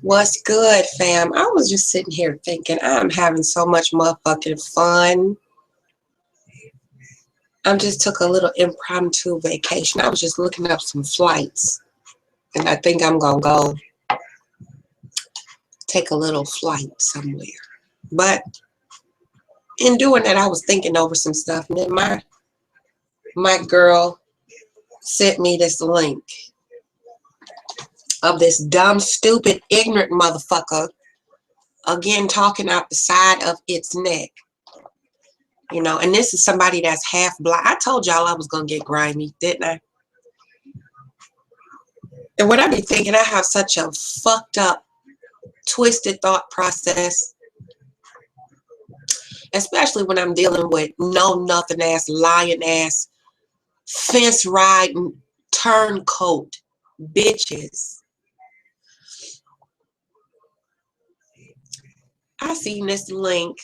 What's good, fam? I was just sitting here thinking I'm having so much motherfucking fun. I just took a little impromptu vacation. I was just looking up some flights, and I think I'm gonna go take a little flight somewhere. But in doing that, I was thinking over some stuff, and then my girl sent me this link of this dumb, stupid, ignorant motherfucker again talking out the side of its neck. And this is somebody that's half blind. I told y'all I was going to get grimy, didn't I? And what I be thinking, I have such a fucked up, twisted thought process, especially when I'm dealing with know-nothing ass, lying ass, fence riding, turncoat bitches. I seen this link,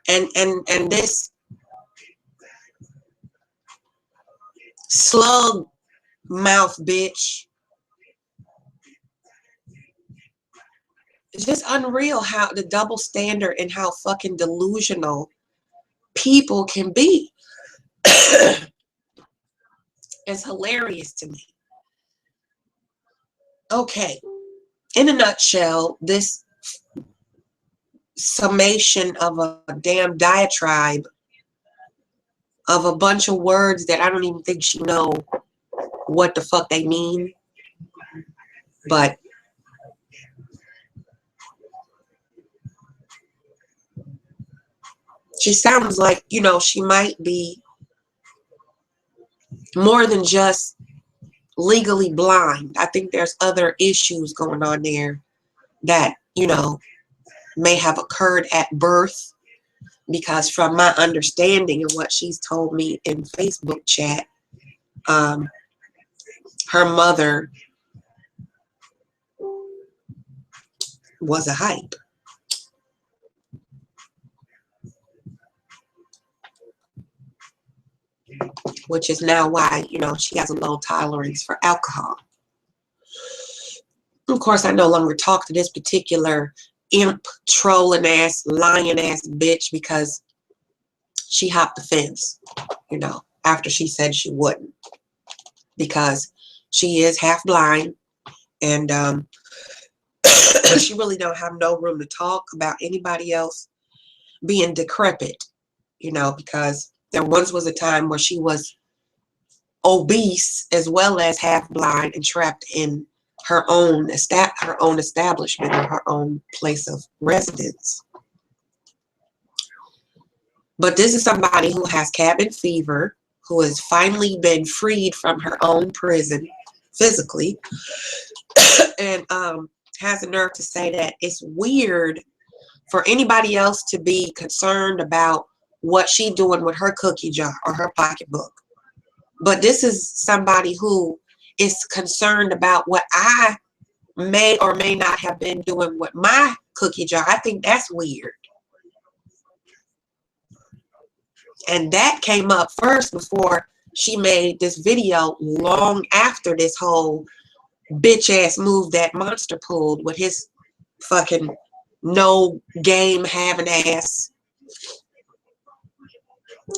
and this slug mouth bitch. It's just unreal how the double standard and how fucking delusional people can be. It's hilarious to me. Okay, in a nutshell, this summation of a damn diatribe of a bunch of words that I don't even think she know what the fuck they mean, but she sounds like, she might be more than just legally blind. I think there's other issues going on there that, may have occurred at birth, because from my understanding and what she's told me in Facebook chat, her mother was a hype. Which is now why, she has a low tolerance for alcohol. Of course, I no longer talk to this particular imp, trolling ass, lying ass bitch because she hopped the fence, after she said she wouldn't. Because she is half blind, and she really don't have no room to talk about anybody else being decrepit, because there once was a time where she was obese as well as half blind and trapped in her own establishment or her own place of residence. But this is somebody who has cabin fever, who has finally been freed from her own prison physically, and has the nerve to say that it's weird for anybody else to be concerned about what she's doing with her cookie jar or her pocketbook. But this is somebody who is concerned about what I may or may not have been doing with my cookie jar. I think that's weird. And that came up first before she made this video long after this whole bitch ass move that Monster pulled with his fucking no game having ass.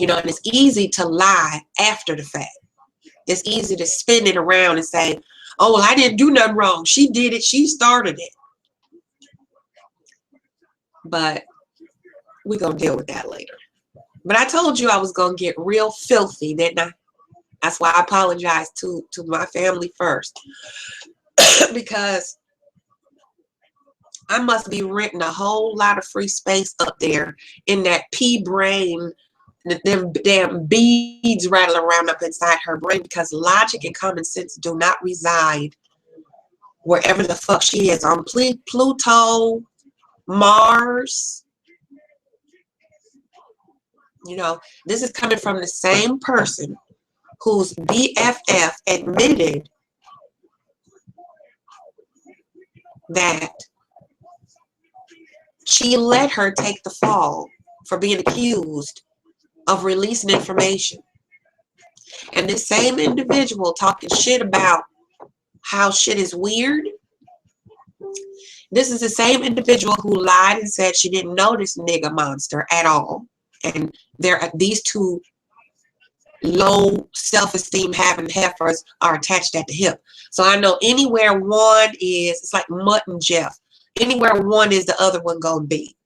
And it's easy to lie after the fact. It's easy to spin it around and say, oh, well, I didn't do nothing wrong. She did it. She started it. But we're going to deal with that later. But I told you I was going to get real filthy, didn't I? That's why I apologize to my family first. Because I must be renting a whole lot of free space up there in that pea brain, them damn beads rattling around up inside her brain, because logic and common sense do not reside wherever the fuck she is, on Pluto, Mars. This is coming from the same person whose BFF admitted that she let her take the fall for being accused of releasing information. And this same individual talking shit about how shit is weird. This is the same individual who lied and said she didn't know this nigga monster at all. And these two low self-esteem having heifers are attached at the hip. So I know anywhere one is, it's like Mutt and Jeff. Anywhere one is, the other one gonna be.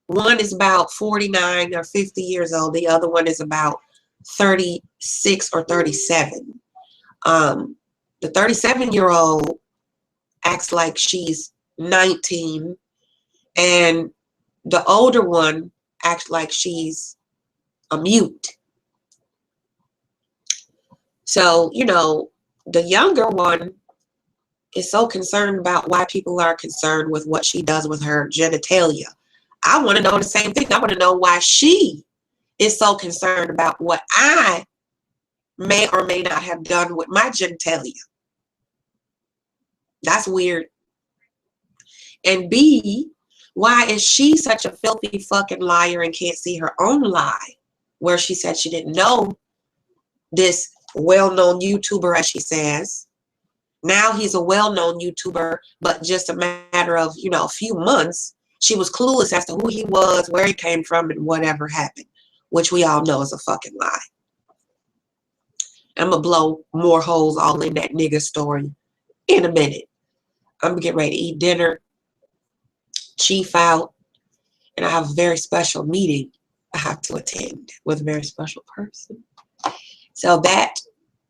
One is about 49 or 50 years old. The other one is about 36 or 37. The 37-year-old acts like she's 19, and the older one acts like she's a mute. So, you know, the younger one is so concerned about why people are concerned with what she does with her genitalia. I want to know the same thing. I want to know why she is so concerned about what I may or may not have done with my genitalia. That's weird. And B, why is she such a filthy fucking liar and can't see her own lie, where she said she didn't know this well-known YouTuber, as she says. Now he's a well-known YouTuber, but just a matter of, you know, a few months, she was clueless as to who he was, where he came from, and whatever happened, which we all know is a fucking lie. I'm going to blow more holes all in that nigga story in a minute. I'm going to get ready to eat dinner, chief out, and I have a very special meeting I have to attend with a very special person. So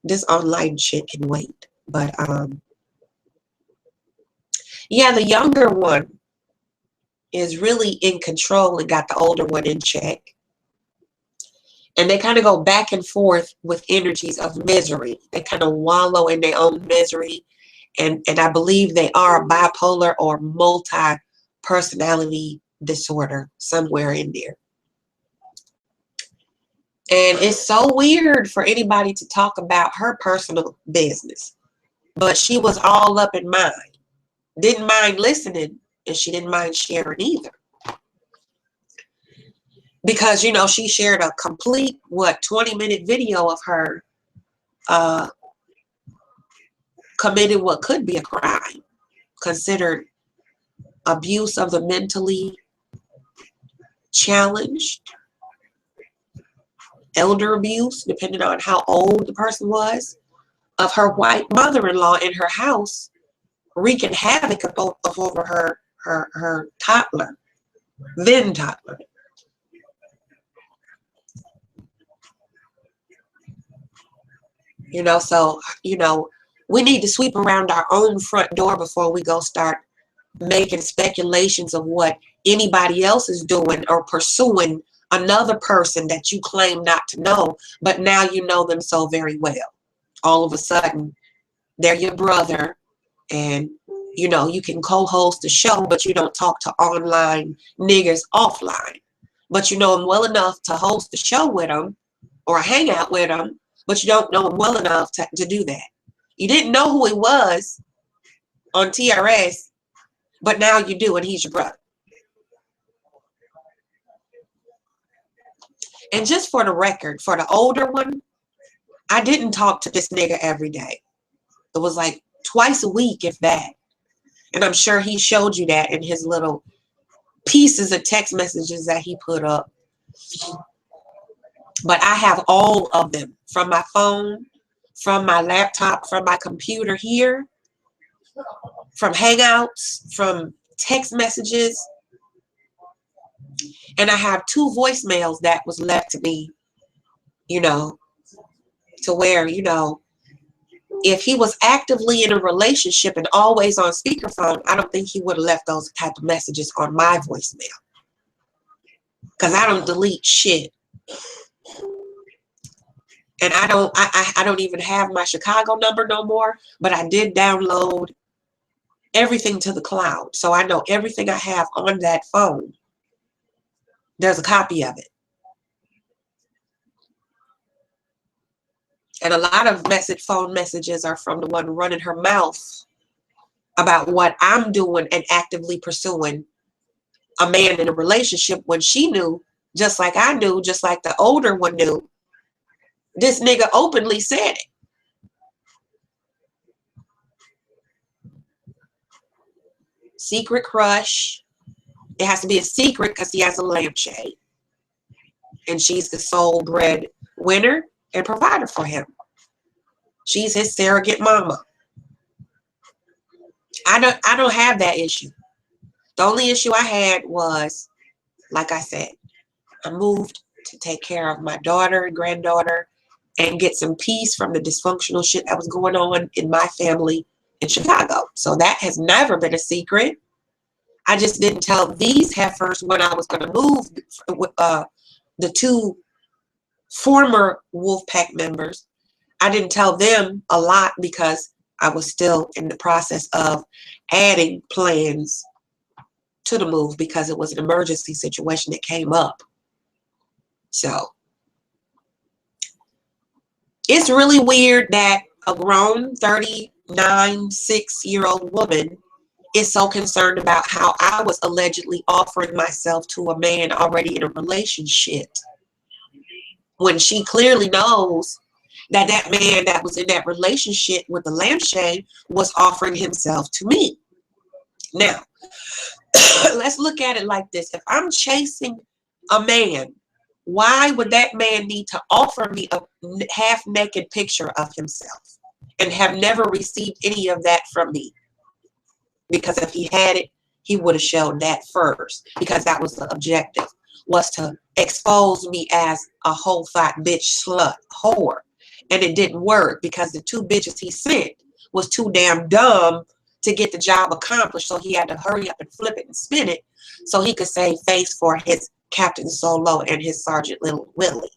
this online shit can wait. But yeah, the younger one is really in control and got the older one in check. And they kind of go back and forth with energies of misery. They kind of wallow in their own misery. And I believe they are bipolar or multi-personality disorder somewhere in there. And it's so weird for anybody to talk about her personal business. But she was all up in mine. Didn't mind listening, and she didn't mind sharing either. Because, you know, she shared a complete, 20-minute video of her committed what could be a crime, considered abuse of the mentally challenged, elder abuse, depending on how old the person was, of her white mother-in-law in her house, wreaking havoc over her toddler, then toddler. You know, so, you know, we need to sweep around our own front door before we go start making speculations of what anybody else is doing or pursuing another person that you claim not to know, but now you know them so very well. All of a sudden, they're your brother, and, you know, you can co-host the show, but you don't talk to online niggas offline. But you know them well enough to host the show with them or hang out with them, but you don't know him well enough to do that. You didn't know who he was on TRS, but now you do, and he's your brother. And just for the record, for the older one, I didn't talk to this nigga every day. It was like twice a week, if that. And I'm sure he showed you that in his little pieces of text messages that he put up. But I have all of them from my phone, from my laptop, from my computer here, from Hangouts, from text messages. And I have 2 voicemails that was left to me, you know, to where, you know, if he was actively in a relationship and always on speakerphone, I don't think he would have left those type of messages on my voicemail. Because I don't delete shit. And I don't even have my Chicago number no more, but I did download everything to the cloud. So I know everything I have on that phone. There's a copy of it. And a lot of phone messages are from the one running her mouth about what I'm doing and actively pursuing a man in a relationship, when she knew, just like I knew, just like the older one knew. This nigga openly said it. secret crush. It has to be a secret because he has a lampshade. And she's the sole breadwinner and provider for him. She's his surrogate mama. I don't have that issue. The only issue I had was, like I said, I moved to take care of my daughter and granddaughter and get some peace from the dysfunctional shit that was going on in my family in Chicago. So that has never been a secret. I just didn't tell these heifers when I was going to move with the two former Wolfpack members. I didn't tell them a lot because I was still in the process of adding plans to the move because it was an emergency situation that came up. So it's really weird that a grown 6-year-old woman is so concerned about how I was allegedly offering myself to a man already in a relationship, when she clearly knows that that man that was in that relationship with the lampshade was offering himself to me. Now, let's look at it like this. If I'm chasing a man, why would that man need to offer me a half-naked picture of himself and have never received any of that from me? Because if he had it, he would have shown that first, because that was the objective, was to expose me as a whole fat bitch slut whore. And it didn't work because the two bitches he sent was too damn dumb to get the job accomplished. So he had to hurry up and flip it and spin it so he could save face for his Captain Solo and his Sergeant Little Willie.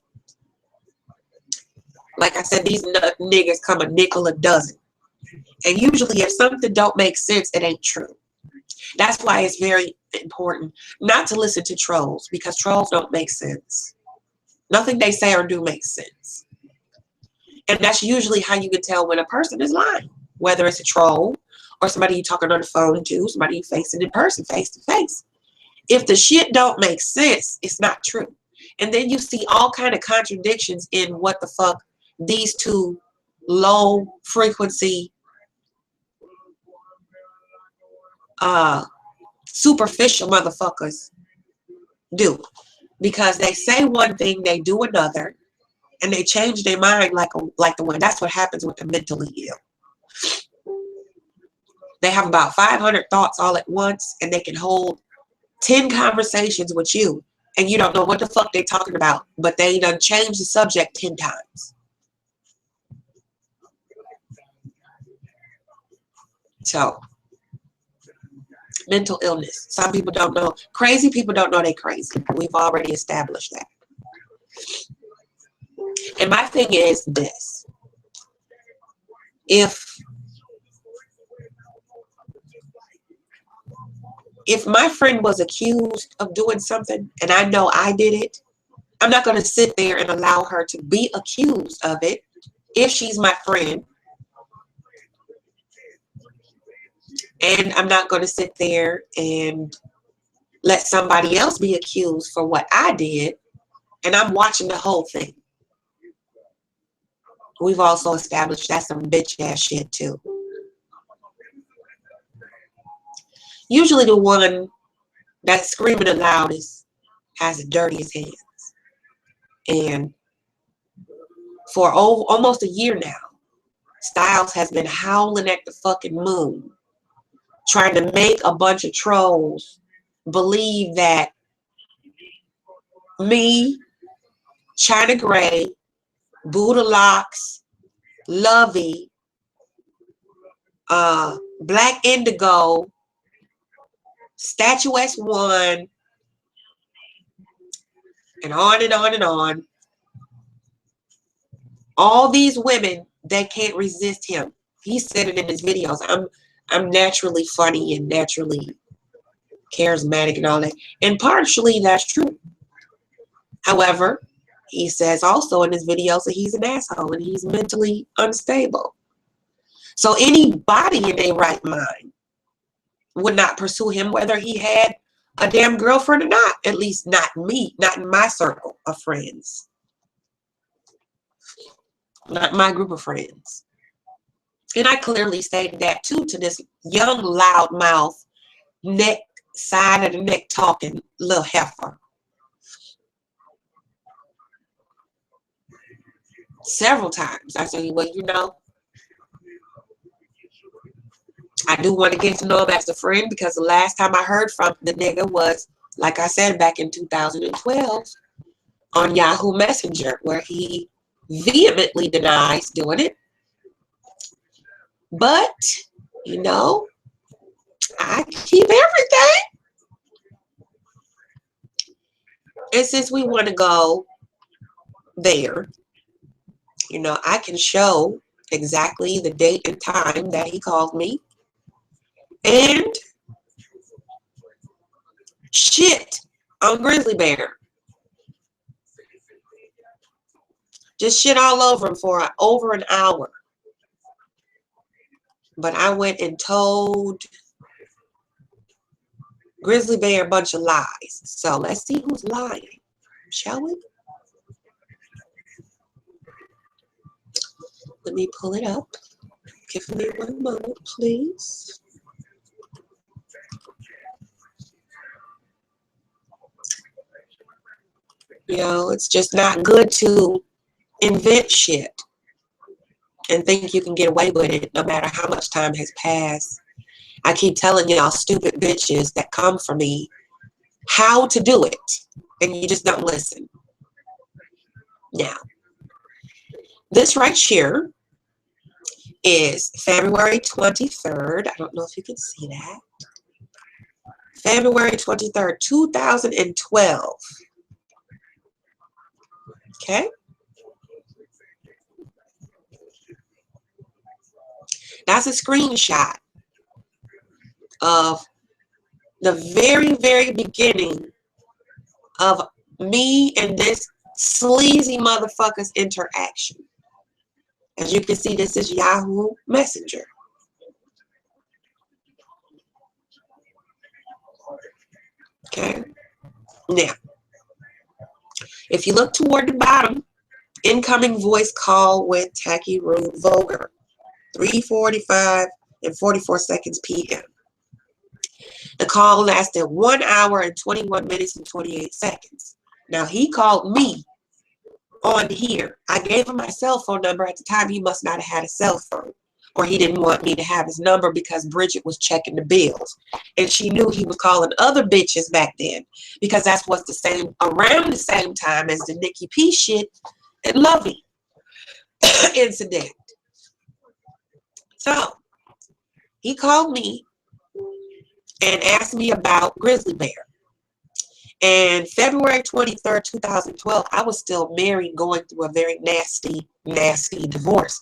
Like I said, these niggas come a nickel a dozen. And usually if something don't make sense, it ain't true. That's why it's very important not to listen to trolls, because trolls don't make sense. Nothing they say or do makes sense. And that's usually how you can tell when a person is lying, whether it's a troll or somebody you're talking on the phone to, somebody you're facing in person, face to face. If the shit don't make sense, it's not true. And then you see all kind of contradictions in what the fuck these two low frequency superficial motherfuckers do, because they say one thing, they do another, and they change their mind like the one. That's what happens with the mentally ill. They have about 500 thoughts all at once, and they can hold 10 conversations with you, and you don't know what the fuck they're talking about, but they done changed the subject 10 times. So, mental illness. Some people don't know. Crazy people don't know they're crazy. We've already established that. And my thing is this. If my friend was accused of doing something and I know I did it, I'm not going to sit there and allow her to be accused of it if she's my friend. And I'm not going to sit there and let somebody else be accused for what I did, and I'm watching the whole thing. We've also established that's some bitch ass shit too. Usually the one that's screaming the loudest has the dirtiest hands. And for almost a year now, Styles has been howling at the fucking moon, trying to make a bunch of trolls believe that me, China Gray, Buddha Locks, Lovey, Black Indigo, Statuesque One, and on and on and on. All these women, they can't resist him. He said it in his videos. I'm naturally funny and naturally charismatic and all that. And partially that's true. However, he says also in his videos that he's an asshole and he's mentally unstable. So anybody in their right mind would not pursue him, whether he had a damn girlfriend or not. At least not me, not in my circle of friends. Not my group of friends. And I clearly stated that too to this young loudmouth neck, side of the neck talking little heifer. Several times. I said, well, you know, I do want to get to know him as a friend because the last time I heard from the nigga was, like I said, back in 2012 on Yahoo Messenger, where he vehemently denies doing it. But, you know, I keep everything. And since we want to go there, you know, I can show exactly the date and time that he called me. And shit on Grizzly Bear. Just shit all over him for over an hour. But I went and told Grizzly Bear a bunch of lies. So let's see who's lying, shall we? Let me pull it up. Give me one moment, please. You know, it's just not good to invent shit and think you can get away with it no matter how much time has passed. I keep telling y'all stupid bitches that come for me how to do it, and you just don't listen. Now, this right here is February 23rd. I don't know if you can see that. February 23rd, 2012. Okay? That's a screenshot of the very, very beginning of me and this sleazy motherfucker's interaction. As you can see, this is Yahoo Messenger. Okay? Now, if you look toward the bottom, incoming voice call with Tacky Rude Vulgar, 3:45 and 44 seconds p.m. The call lasted 1 hour and 21 minutes and 28 seconds. Now, he called me on here. I gave him my cell phone number. At the time, he must not have had a cell phone, or he didn't want me to have his number because Bridget was checking the bills. And she knew he was calling other bitches back then because that's what's the same, around the same time as the Nikki P shit and Lovey incident. So, he called me and asked me about Grizzly Bear. And February 23rd, 2012, I was still married, going through a very nasty, nasty divorce.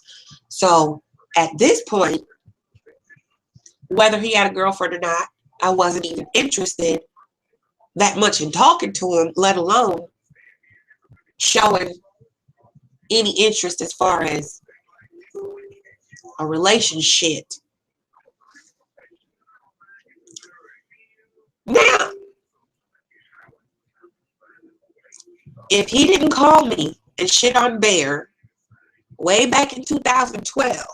So at this point, whether he had a girlfriend or not, I wasn't even interested that much in talking to him, let alone showing any interest as far as a relationship. Now, if he didn't call me and shit on Bear way back in 2012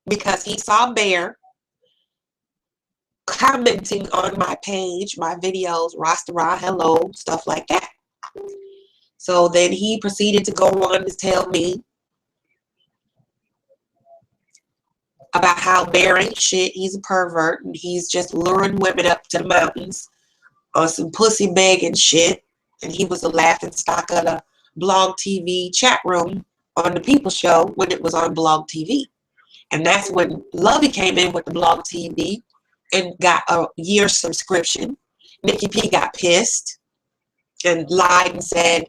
because he saw Bear commenting on my page, my videos, Rasta Ra, hello, stuff like that. So then he proceeded to go on to tell me about how Bear ain't shit, he's a pervert, and he's just luring women up to the mountains on some pussy begging shit. And he was a laughing stock of the Blog TV chat room on the People Show when it was on Blog TV. And that's when Lovey came in with the Blog TV and got a year subscription. Nikki P got pissed and lied and said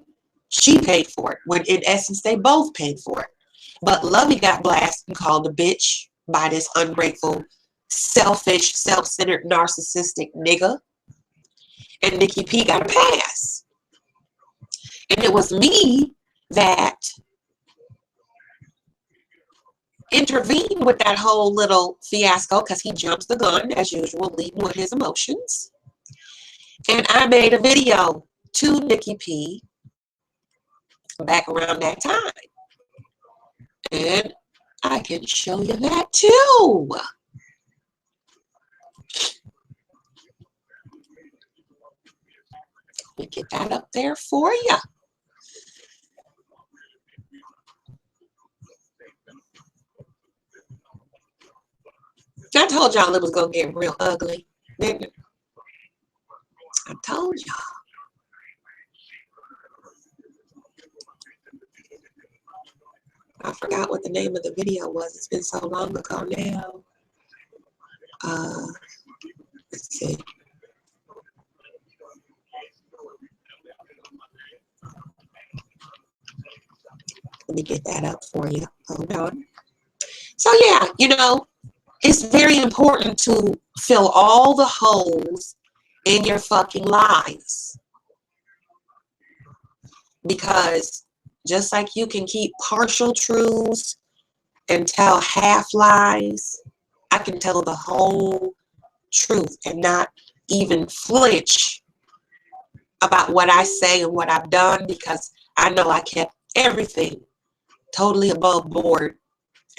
she paid for it, when in essence they both paid for it. But Lovey got blasted and called a bitch by this ungrateful, selfish, self-centered, narcissistic nigga. And Nikki P got a pass. And it was me that intervened with that whole little fiasco because he jumps the gun, as usual, leading with his emotions. And I made a video to Nikki P back around that time. And I can show you that too. Let me get that up there for you. I told y'all it was going to get real ugly, didn't it? I told y'all. I forgot what the name of the video was. It's been so long ago now. Let's see. Let me get that up for you. Hold on. So yeah, you know, it's very important to fill all the holes in your fucking lives. Because just like you can keep partial truths and tell half lies, I can tell the whole truth and not even flinch about what I say and what I've done, because I know I kept everything totally above board.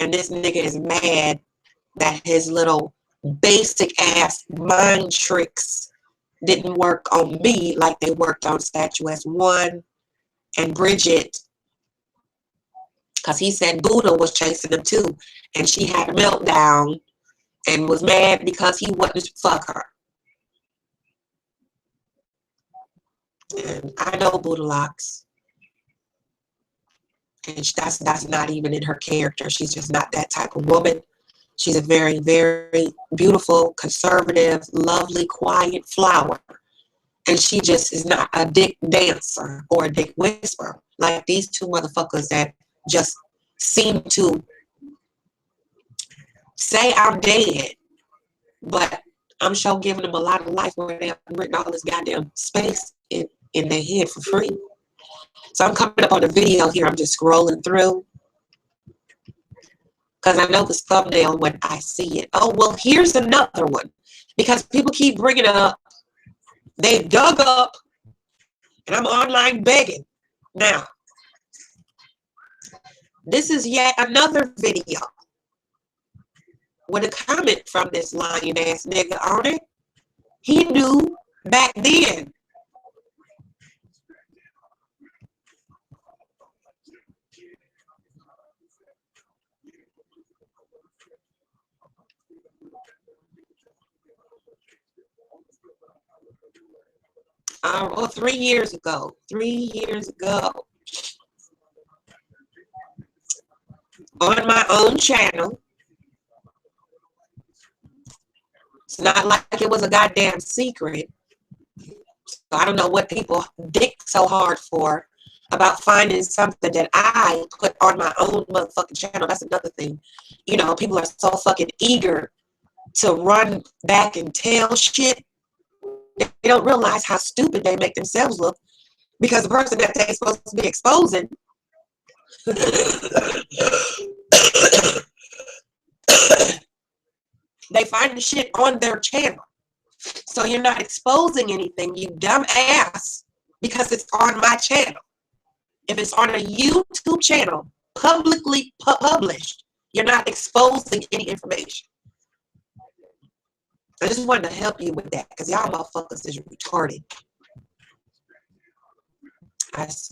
And this nigga is mad that his little basic ass mind tricks didn't work on me like they worked on Statuesque 1 and Bridget, because he said Buddha was chasing him too, and she had a meltdown and was mad because he wouldn't fuck her. And I know Buddha Locks, and that's not even in her character. She's just not that type of woman. She's a very, very beautiful, conservative, lovely, quiet flower. And she just is not a dick dancer or a dick whisperer like these two motherfuckers that just seem to say I'm dead, but I'm sure giving them a lot of life where they have written all this goddamn space in their head for free. So I'm coming up on a video here. I'm just scrolling through because I know the thumbnail when I see it. Oh, well, here's another one, because people keep bringing it up. They dug up, and I'm online begging. Now, this is yet another video with a comment from this lying ass nigga on it. He knew back then. Well, 3 years ago. 3 years ago. On my own channel. It's not like it was a goddamn secret. So I don't know what people dick so hard for about finding something that I put on my own motherfucking channel. That's another thing. You know, people are so fucking eager to run back and tell shit. They don't realize how stupid they make themselves look, because the person that they're supposed to be exposing they find the shit on their channel. So you're not exposing anything, you dumb ass, because it's on my channel. If it's on a YouTube channel, publicly published, you're not exposing any information. I just wanted to help you with that, because y'all motherfuckers is retarded.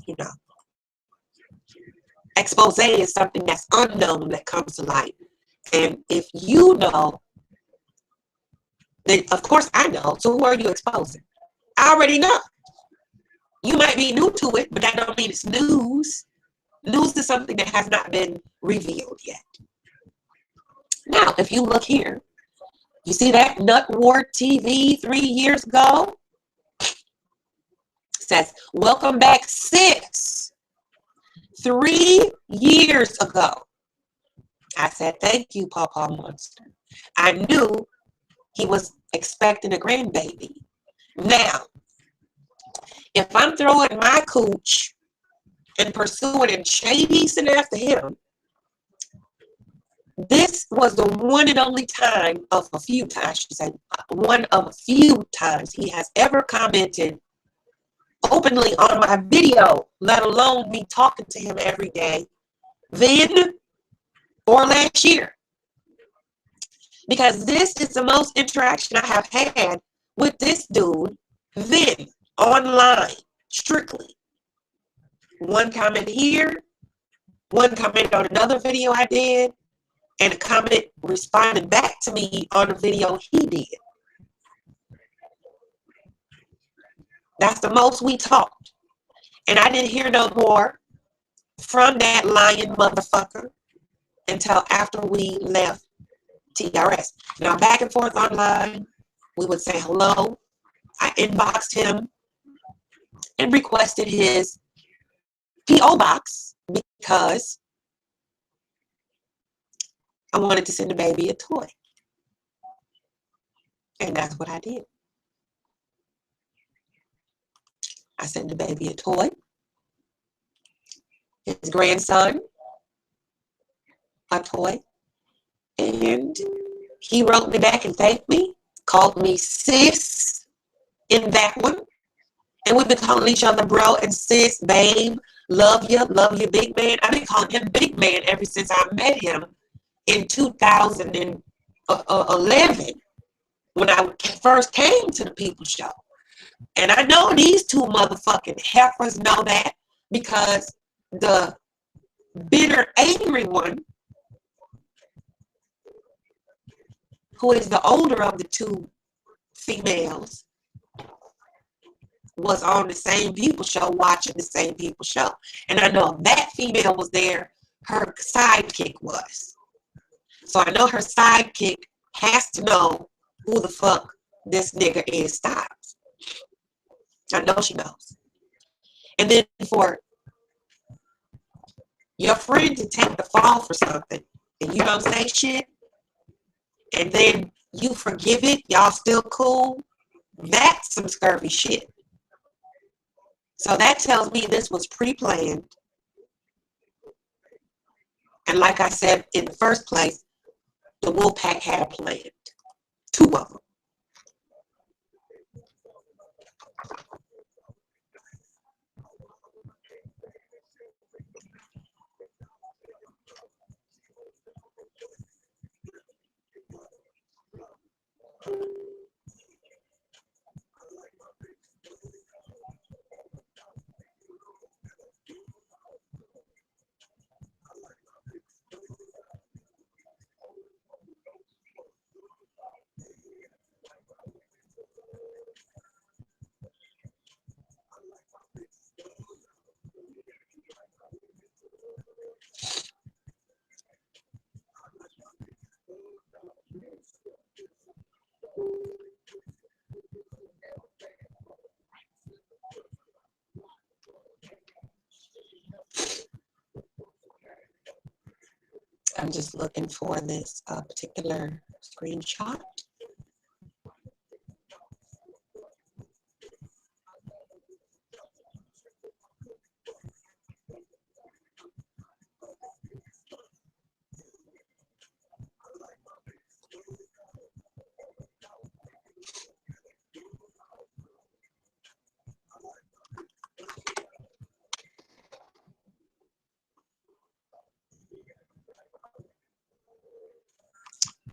You know, expose is something that's unknown that comes to light. And if you know, then of course I know. So who are you exposing? I already know. You might be new to it, but that don't mean it's news. News is something that has not been revealed yet. Now, if you look here, you see that Nut Ward TV 3 years ago? It says, welcome back, sis. 3 years ago. I said, thank you, Pawpaw Monster. I knew he was expecting a grandbaby. Now, if I'm throwing my cooch and pursuing and chasing after him, this was the one and only time of a few times, I should say, one of a few times he has ever commented openly on my video, let alone me talking to him every day. Then or last year. Because this is the most interaction I have had with this dude then, online, strictly. One comment here, one comment on another video I did, and a comment responding back to me on a video he did. That's the most we talked. And I didn't hear no more from that lying motherfucker until after we left TRS. Now, back and forth online, we would say hello. I inboxed him and requested his P.O. box because I wanted to send the baby a toy. And that's what I did. I sent the baby a toy. His grandson a toy. And he wrote me back and thanked me, called me sis in that one. And we've been calling each other bro and sis, babe, love you, big man. I've been calling him big man ever since I met him in 2011 when I first came to the People Show. And I know these two motherfucking heifers know that because the bitter, angry one, who is the older of the two females, was on the same People Show, watching the same People Show. And I know that female was there, her sidekick was. So I know her sidekick has to know who the fuck this nigga is Styles. I know she knows. And then for your friend to take the fall for something and you don't say shit, and then you forgive it, y'all still cool, that's some scurvy shit. So that tells me this was pre-planned. And like I said in the first place, the Wolfpack had a plan. Two of them. I'm just looking for this particular screenshot.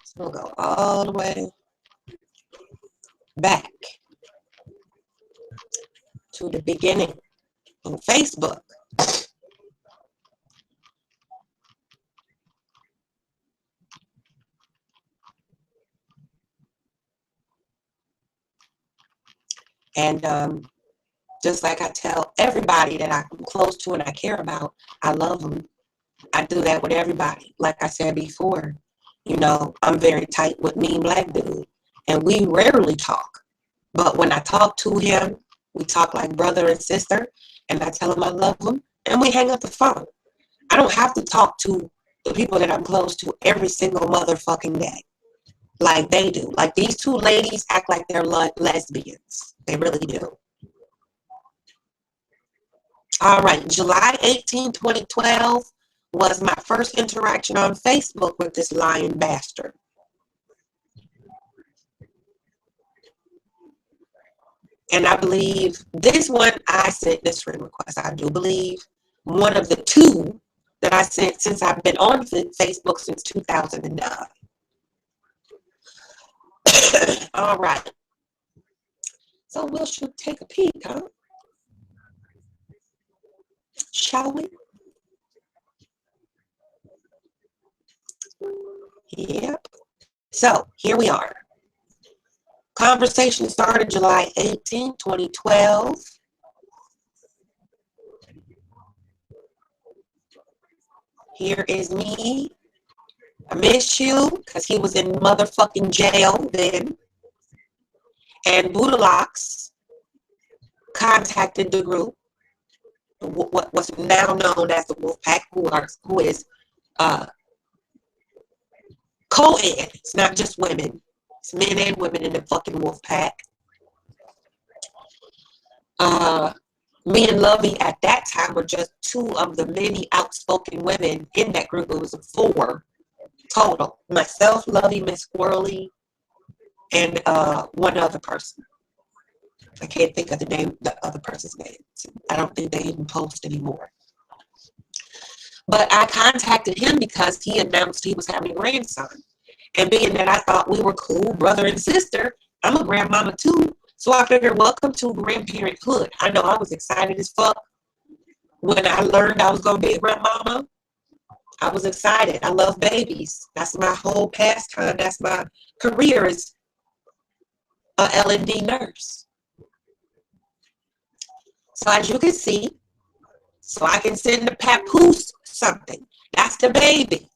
So we'll go all the way back to the beginning on Facebook. And just like I tell everybody that I'm close to and I care about, I love them. I do that with everybody. Like I said before, you know, I'm very tight with Mean Black Dude, and we rarely talk. But when I talk to him, we talk like brother and sister, and I tell him I love him, and we hang up the phone. I don't have to talk to the people that I'm close to every single motherfucking day like they do. Like these two ladies act like they're lesbians. They really do. All right, July 18, 2012 was my first interaction on Facebook with this lying bastard. And I believe this one, I sent this friend request. I do believe one of the two that I sent since I've been on Facebook since 2009. All right. So we should take a peek, huh? Shall we? Yep. So here we are. Conversation started July 18, 2012. Here is me. I miss you because he was in motherfucking jail then. And Budalox contacted the group, what's now known as the Wolfpack, who is co-ed. It's not just women. It's men and women in the fucking Wolfpack. Me and Lovey at that time were just two of the many outspoken women in that group. It was 4 total. Myself, Lovey, Miss Squirrely, and one other person. I can't think of the other person's name. I don't think they even post anymore. But I contacted him because he announced he was having a grandson. And being that I thought we were cool brother and sister, I'm a grandmama too. So I figured, welcome to grandparenthood. I know I was excited as fuck when I learned I was going to be a grandmama. I was excited. I love babies. That's my whole pastime. That's my career as a L&D nurse. So as you can see, so I can send the papoose something. That's the baby.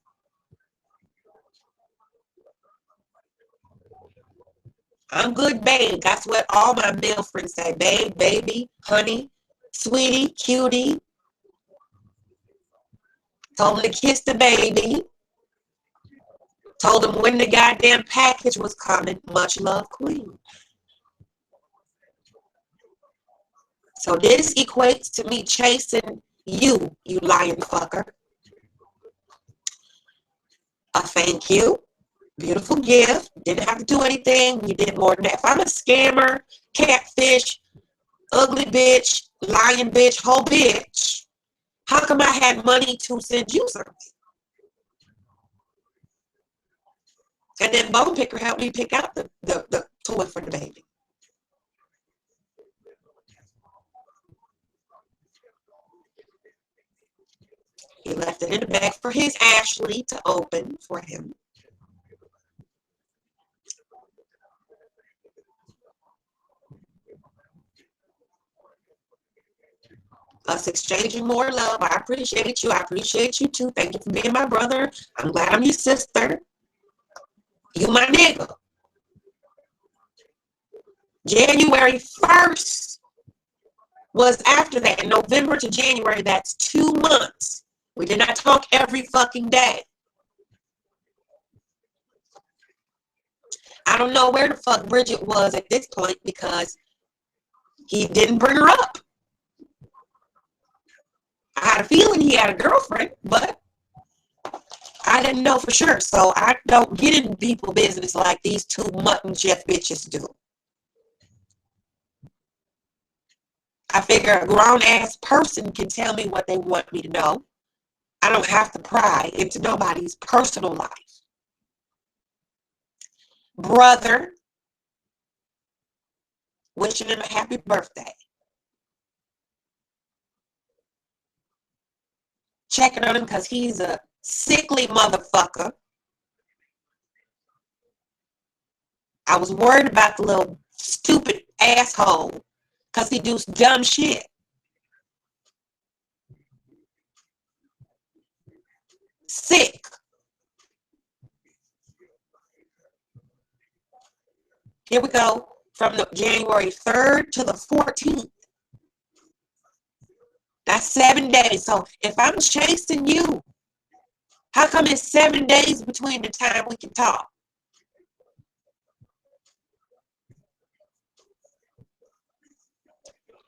I'm good, babe. That's what all my male friends say. Babe, baby, honey, sweetie, cutie. Told him to kiss the baby. Told him when the goddamn package was coming. Much love, Queen. So this equates to me chasing you, you lying fucker. A thank you. Beautiful gift. Didn't have to do anything. You did more than that. If I'm a scammer, catfish, ugly bitch, lying bitch, whole bitch, how come I had money to send you something? And then Bone Picker helped me pick out the toy for the baby. He left it in the bag for his Ashley to open for him. Us exchanging more love. I appreciate you. I appreciate you too. Thank you for being my brother. I'm glad I'm your sister. You my nigga. January 1st was after that. November to January, that's 2 months. We did not talk every fucking day. I don't know where the fuck Bridget was at this point because he didn't bring her up. I had a feeling he had a girlfriend, but I didn't know for sure. So I don't get into people business like these 2 mutton Jeff bitches do. I figure a grown-ass person can tell me what they want me to know. I don't have to pry into nobody's personal life. Brother, wishing him a happy birthday. Checking on him because he's a sickly motherfucker. I was worried about the little stupid asshole because he do dumb shit. Sick. Here we go. From the January 3rd to the 14th. That's 7 days. So if I'm chasing you, how come it's 7 days between the time we can talk?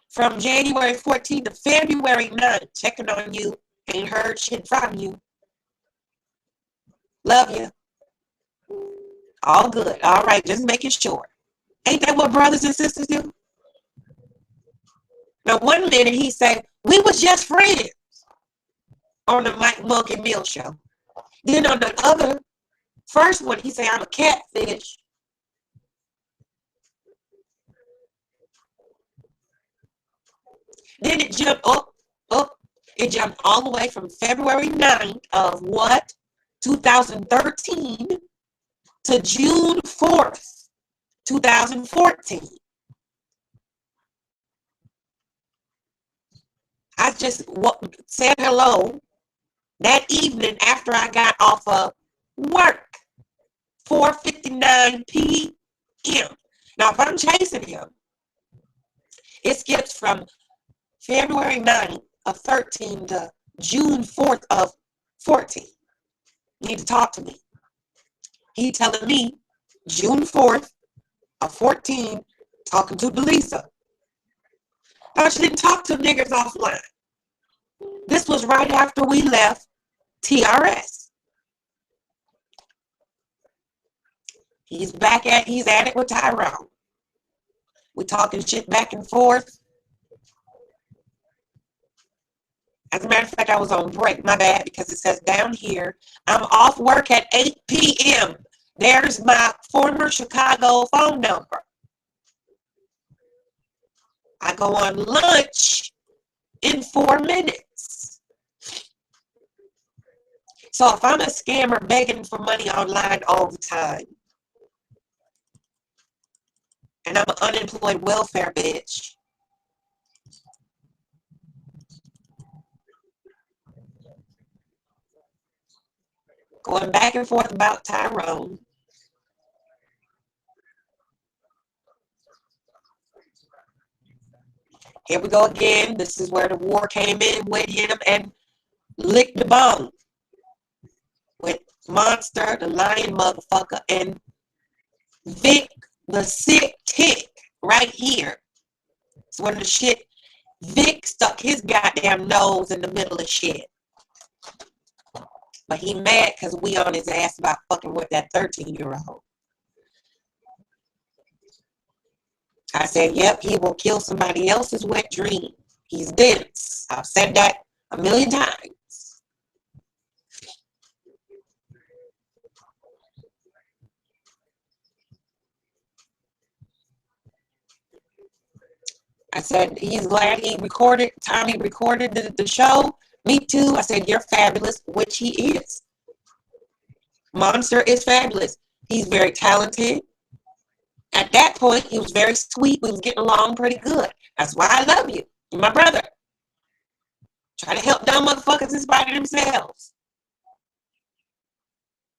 From January 14th to February 9th, checking on you. Ain't heard shit from you. Love you. All good. All right, just making sure. Ain't that what brothers and sisters do? Now, one minute he said, we was just friends. on the Mike Monkey Mill show. Then on the other, first one, he said, I'm a catfish. Then it jumped up. It jumped all the way from February 9th of what? 2013 to June 4th, 2014. I just said hello that evening after I got off of work, 4:59 p.m. Now, if I'm chasing him, it skips from February 9th of 13 to June 4th of 14. You need to talk to me. He telling me June 4th of 14, talking to Delisa. I didn't talk to niggas offline. This was right after we left TRS. He's at it with Tyrone. We talking shit back and forth. As a matter of fact, I was on break. My bad, because it says down here, I'm off work at 8 p.m. There's my former Chicago phone number. I go on lunch in 4 minutes. So if I'm a scammer begging for money online all the time, and I'm an unemployed welfare bitch, going back and forth about Tyrone, here we go again. This is where the war came in with him and licked the bone with Monster, the lion motherfucker, and Vic, the sick tick, right here. It's when the shit, Vic stuck his goddamn nose in the middle of shit. But he mad because we on his ass about fucking with that 13-year-old. I said, yep, he will kill somebody else's wet dream. He's dense. I've said that a million times. I said, he's glad Tommy recorded the show. Me too. I said, you're fabulous, which he is. Monster is fabulous. He's very talented. At that point, he was very sweet. We was getting along pretty good. That's why I love you. You're my brother. Try to help dumb motherfuckers in spite of themselves.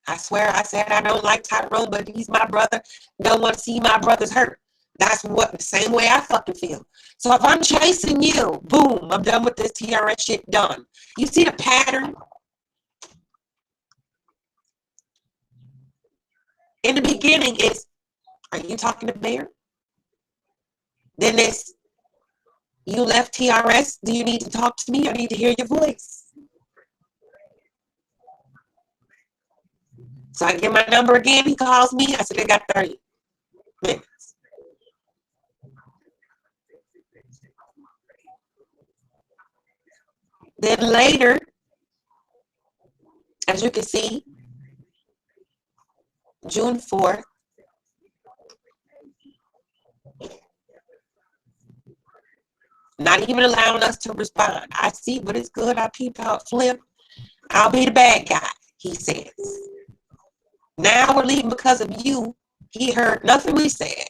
I swear I said I don't like Tyrone, but he's my brother. Don't want to see my brothers hurt. That's the same way I fucking feel. So if I'm chasing you, boom, I'm done with this TRS shit, done. You see the pattern? In the beginning, it's, are you talking to Bear? Then it's, you left TRS. Do you need to talk to me? I need to hear your voice. So I get my number again. He calls me. I said, I got 30 minutes. Then later, as you can see, June 4th, not even allowing us to respond. I see, but it's good. I peeped out, Flip. I'll be the bad guy, he says. Now we're leaving because of you. He heard nothing we said.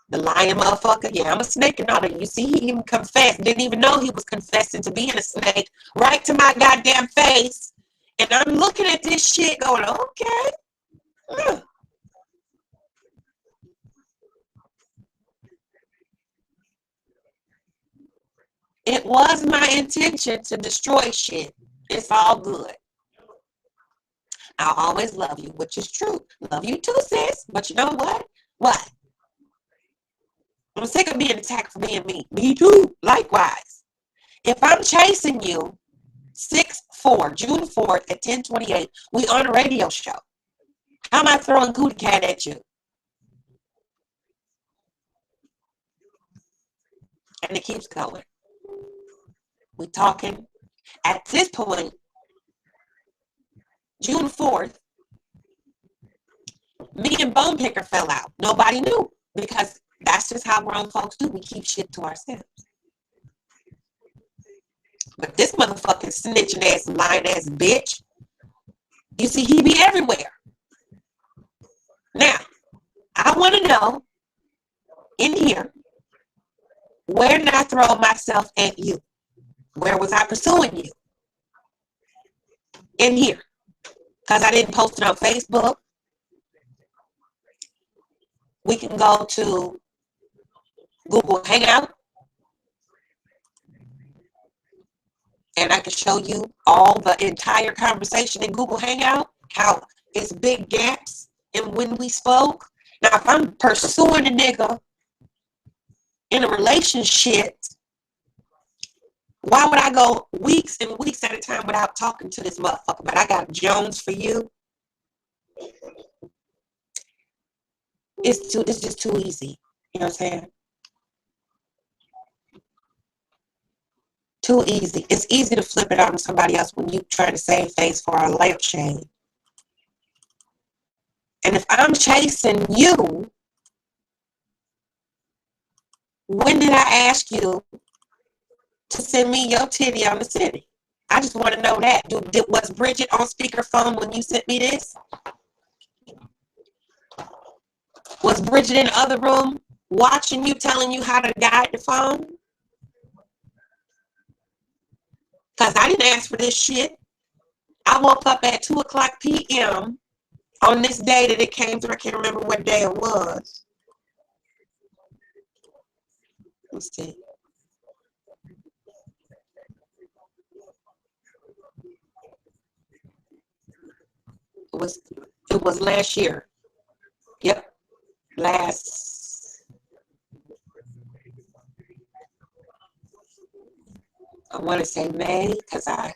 The lying motherfucker. Yeah, I'm a snake and all that. You see, he even confessed. Didn't even know he was confessing to being a snake right to my goddamn face. And I'm looking at this shit going, okay. It was my intention to destroy shit. It's all good. I'll always love you, which is true. Love you too, sis. But you know what? What? I'm sick of being attacked for being me. Me too. Likewise. If I'm chasing you, 6/4, June 4th at 10:28, we on a radio show. How am I throwing cootie cat at you? And it keeps going. We talking. At this point, June 4th, me and Bone Picker fell out. Nobody knew because that's just how grown folks do. We keep shit to ourselves. But this motherfucking snitching ass, lying ass bitch, you see, he be everywhere. Now, I want to know in here, where did I throw myself at you? Where was I pursuing you? In here. Because I didn't post it on Facebook. We can go to Google Hangout. And I can show you all the entire conversation in Google Hangout. How it's big gaps in when we spoke. Now, if I'm pursuing a nigga in a relationship, why would I go weeks and weeks at a time without talking to this motherfucker? But I got Jones for you. It's just too easy. You know what I'm saying? Too easy. It's easy to flip it on somebody else when you try to save face for a lampshade. And if I'm chasing you, when did I ask you to send me your titty on the city? I just want to know that. Was Bridget on speakerphone when you sent me this? Was Bridget in the other room watching you, telling you how to guide the phone? Because I didn't ask for this shit. I woke up at 2 o'clock p.m. on this day that it came through. I can't remember what day it was. Let's see. It was last year. Yep. I want to say May, because I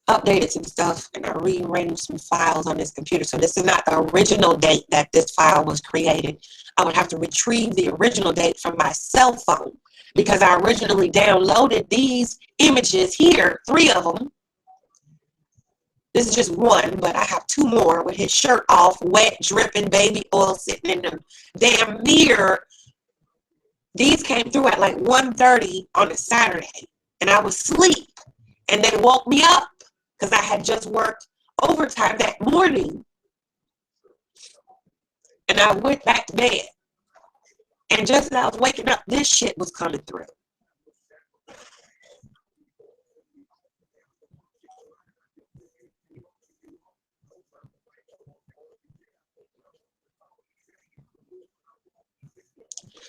updated some stuff and I rearranged some files on this computer. So this is not the original date that this file was created. I would have to retrieve the original date from my cell phone because I originally downloaded these images here, 3 of them. This is just one, but I have 2 more with his shirt off, wet, dripping, baby oil sitting in the damn mirror. These came through at like 1:30 on a Saturday, and I was asleep, and they woke me up because I had just worked overtime that morning, and I went back to bed. And just as I was waking up, this shit was coming through.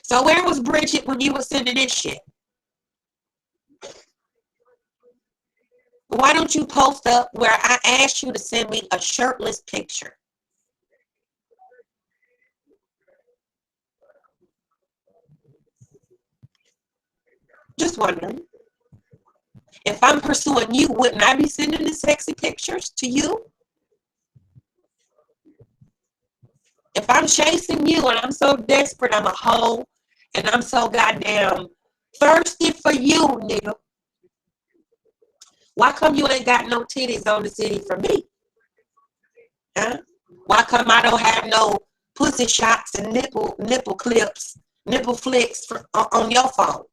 So where was Bridget when you were sending this shit? Why don't you post up where I asked you to send me a shirtless picture? Just wondering. If I'm pursuing you, wouldn't I be sending the sexy pictures to you? If I'm chasing you and I'm so desperate, I'm a hoe, and I'm so goddamn thirsty for you, nigga, why come you ain't got no titties on the city for me? Huh? Why come I don't have no pussy shots and nipple clips, nipple flicks on your phone?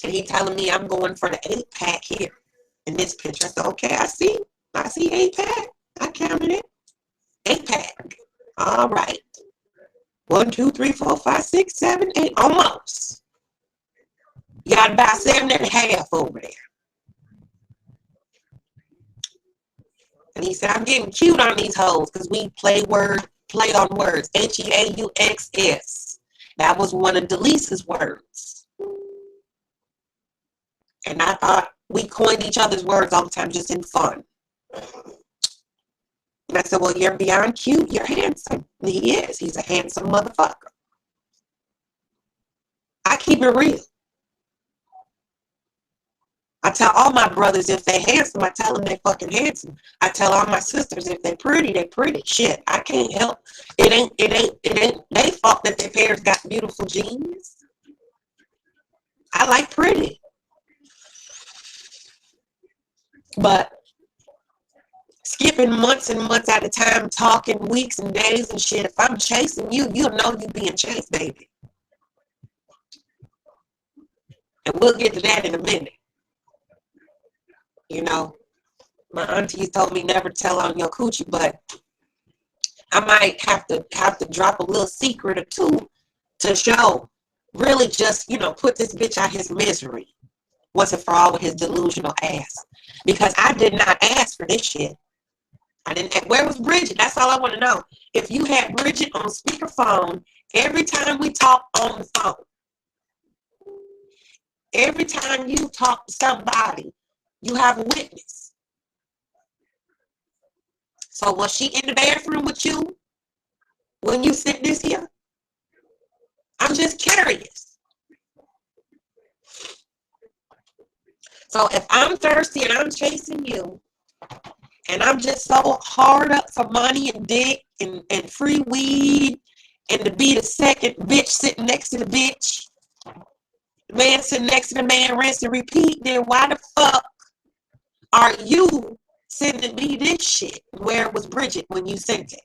And he telling me I'm going for the 8-pack here in this picture. I said, okay, I see 8-pack. I counted it. 8-pack. All right. 1, 2, 3, 4, 5, 6, 7, 8. Almost. You got about 7.5 over there. And he said, I'm getting cute on these hoes because we play on words. H-E-A-U-X-S. That was one of Delisa's words. And I thought we coined each other's words all the time just in fun. And I said, well, you're beyond cute. You're handsome. And he is. He's a handsome motherfucker. I keep it real. I tell all my brothers if they handsome, I tell them they fucking handsome. I tell all my sisters if they pretty, they pretty. Shit, I can't help. It ain't they fault that their parents got beautiful genes. I like pretty. But skipping months and months at a time, talking weeks and days and shit, if I'm chasing you, you'll know you being chased, baby. And we'll get to that in a minute. You know, my aunties told me never tell on your coochie, but I might have to drop a little secret or two to show. Really just, put this bitch out his misery. Wasn't for all of his delusional ass. Because I did not ask for this shit. I didn't. Where was Bridget? That's all I want to know. If you had Bridget on speakerphone every time we talk on the phone, every time you talk to somebody, you have a witness. So was she in the bathroom with you when you sent this here? I'm just curious. So if I'm thirsty and I'm chasing you, and I'm just so hard up for money and dick and free weed, and to be the second bitch sitting next to the bitch, the man sitting next to the man, rinse and repeat, then why the fuck are you sending me this shit? Where was Bridget when you sent it?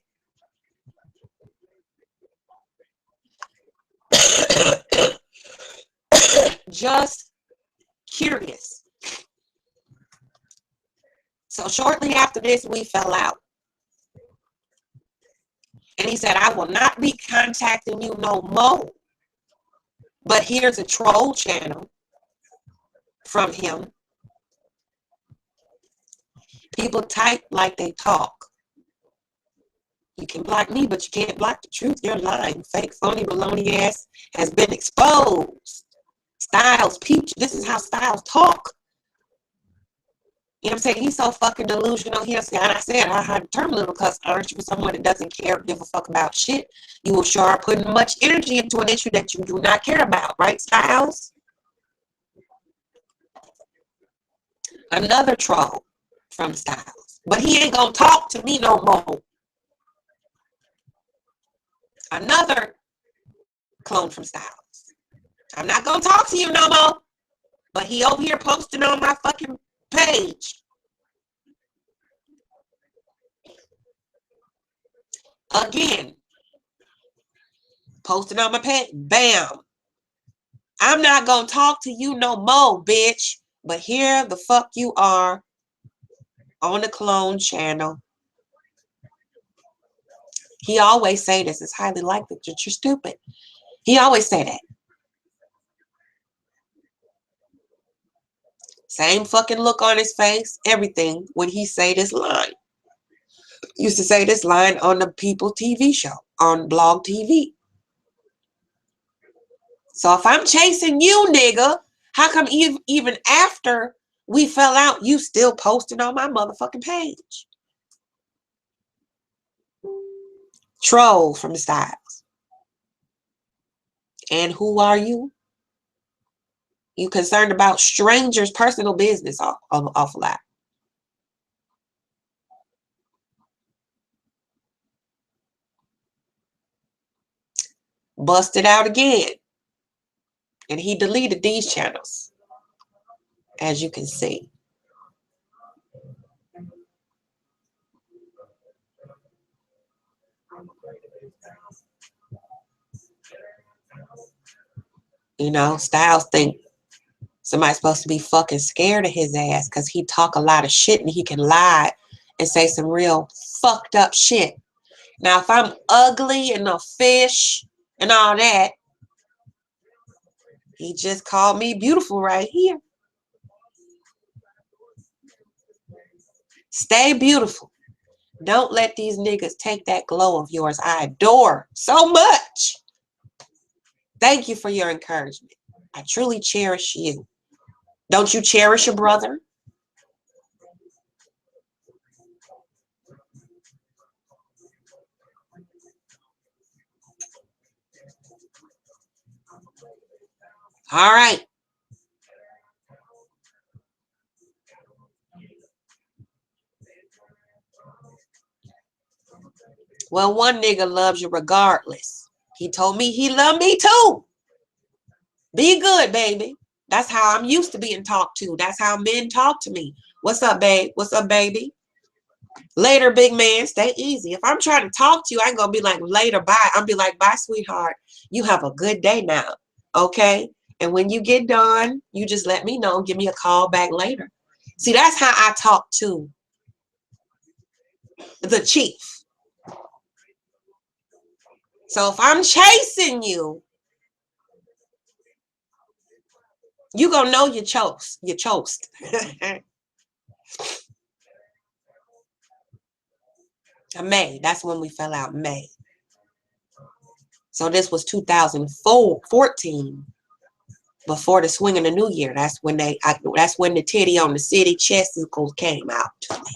Just curious. So shortly after this, we fell out. And he said, I will not be contacting you no more. But here's a troll channel from him. People type like they talk. You can block me, but you can't block the truth. You're lying. Fake, phony, baloney ass has been exposed. Styles, peach. This is how Styles talk. You know what I'm saying? He's so fucking delusional. And I said, I had a terminal because aren't you for someone that doesn't care, give a fuck about shit? You will sure are putting much energy into an issue that you do not care about, right, Styles? Another troll from Styles. But he ain't gonna talk to me no more. Another clone from Styles. I'm not gonna talk to you no more. But he over here posting on my fucking page. Again. Posting on my page. Bam. I'm not gonna talk to you no more, bitch. But here the fuck you are on the clone channel. He always say this. It's highly likely that you're stupid. He always say that. Same fucking look on his face, everything, when he say this line. Used to say this line on the People TV show, on Blog TV. So if I'm chasing you, nigga, how come even after we fell out, you still posting on my motherfucking page? Troll from Styles. And who are you? You concerned about strangers' personal business off lot. Busted out again. And he deleted these channels, as you can see. You know, Styles think somebody's supposed to be fucking scared of his ass because he talk a lot of shit and he can lie and say some real fucked up shit. Now, if I'm ugly and a fish and all that, he just called me beautiful right here. Stay beautiful. Don't let these niggas take that glow of yours. I adore so much. Thank you for your encouragement. I truly cherish you. Don't you cherish your brother? All right. Well, one nigga loves you regardless. He told me he loved me too. Be good, baby. That's how I'm used to being talked to. That's how men talk to me. What's up, babe? What's up, baby? Later, big man. Stay easy. If I'm trying to talk to you, I ain't gonna be like, later, bye. I'll be like, bye, sweetheart. You have a good day now. Okay? And when you get done, you just let me know. Give me a call back later. See, that's how I talk to the chief. So if I'm chasing you, you gonna know you chose. You chose. May. That's when we fell out. May. So this was 2014, before the swing of the new year. That's when that's when the titty on the city chesticles came out to me.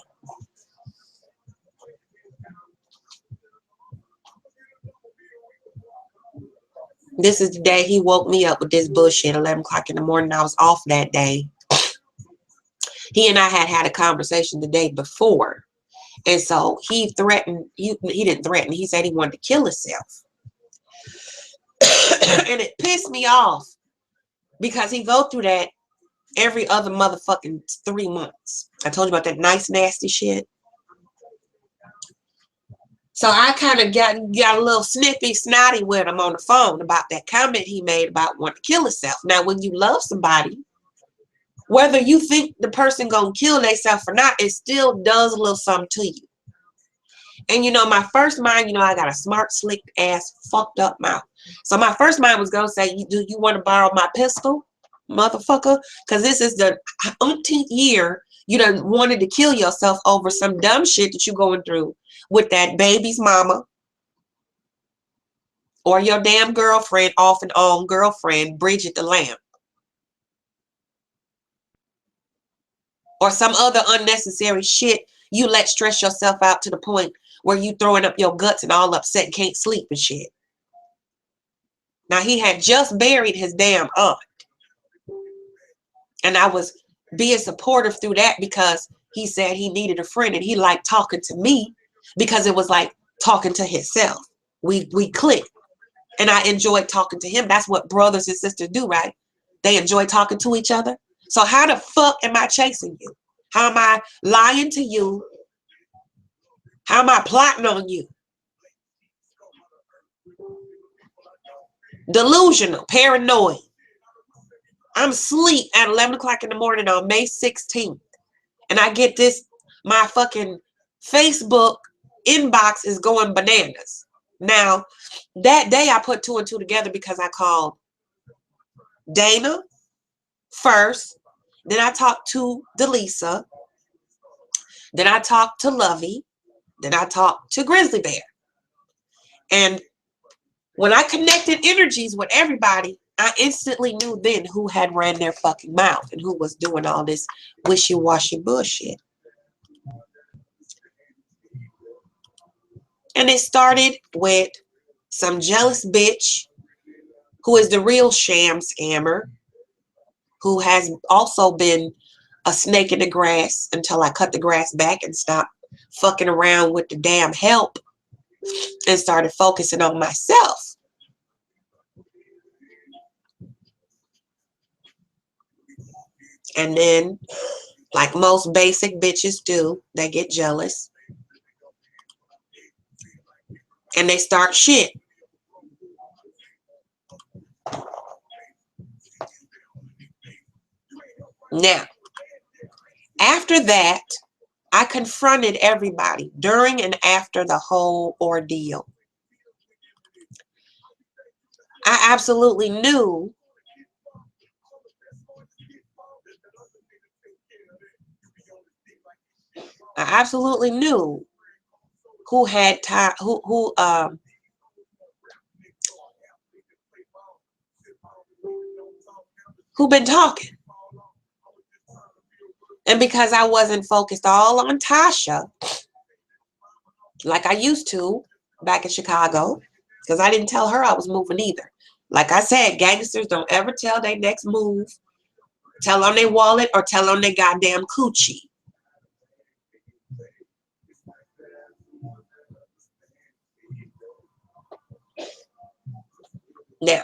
This is the day he woke me up with this bullshit. 11 o'clock in the morning. I was off that day. He and I had a conversation the day before. And so he threatened, he didn't threaten, he said he wanted to kill himself. And it pissed me off because he go through that every other motherfucking 3 months. I told you about that nice, nasty shit. So I kind of got a little snippy, snotty with him on the phone about that comment he made about wanting to kill himself. Now, when you love somebody, whether you think the person gonna kill themselves or not, it still does a little something to you. And you know, my first mind, you know, I got a smart, slick ass, fucked up mouth. So my first mind was gonna say, do you want to borrow my pistol, motherfucker? Because this is the umpteenth year you done wanted to kill yourself over some dumb shit that you going through with that baby's mama or your damn girlfriend, off and on girlfriend, Bridget the Lamb. Or some other unnecessary shit you let stress yourself out to the point where you throwing up your guts and all upset and can't sleep and shit. Now, he had just buried his damn aunt. And I was being supportive through that because he said he needed a friend and he liked talking to me because it was like talking to himself. We clicked. And I enjoyed talking to him. That's what brothers and sisters do, right? They enjoy talking to each other. So how the fuck am I chasing you? How am I lying to you? How am I plotting on you? Delusional, paranoid. I'm asleep at 11 o'clock in the morning on May 16th. And I get this, my fucking Facebook inbox is going bananas. Now, that day I put 2 and 2 together because I called Dana first. Then I talked to Delisa. Then I talked to Lovey. Then I talked to Grizzly Bear. And when I connected energies with everybody, I instantly knew then who had ran their fucking mouth and who was doing all this wishy-washy bullshit. And it started with some jealous bitch who is the real sham scammer, who has also been a snake in the grass until I cut the grass back and stopped fucking around with the damn help and started focusing on myself. And then, like most basic bitches do, they get jealous. And they start shit. Now, after that, I confronted everybody during and after the whole ordeal. I absolutely knew who had time, who been talking. And because I wasn't focused all on Tasha, like I used to back in Chicago, because I didn't tell her I was moving either. Like I said, gangsters don't ever tell their next move, tell on their wallet, or tell on their goddamn coochie. Now,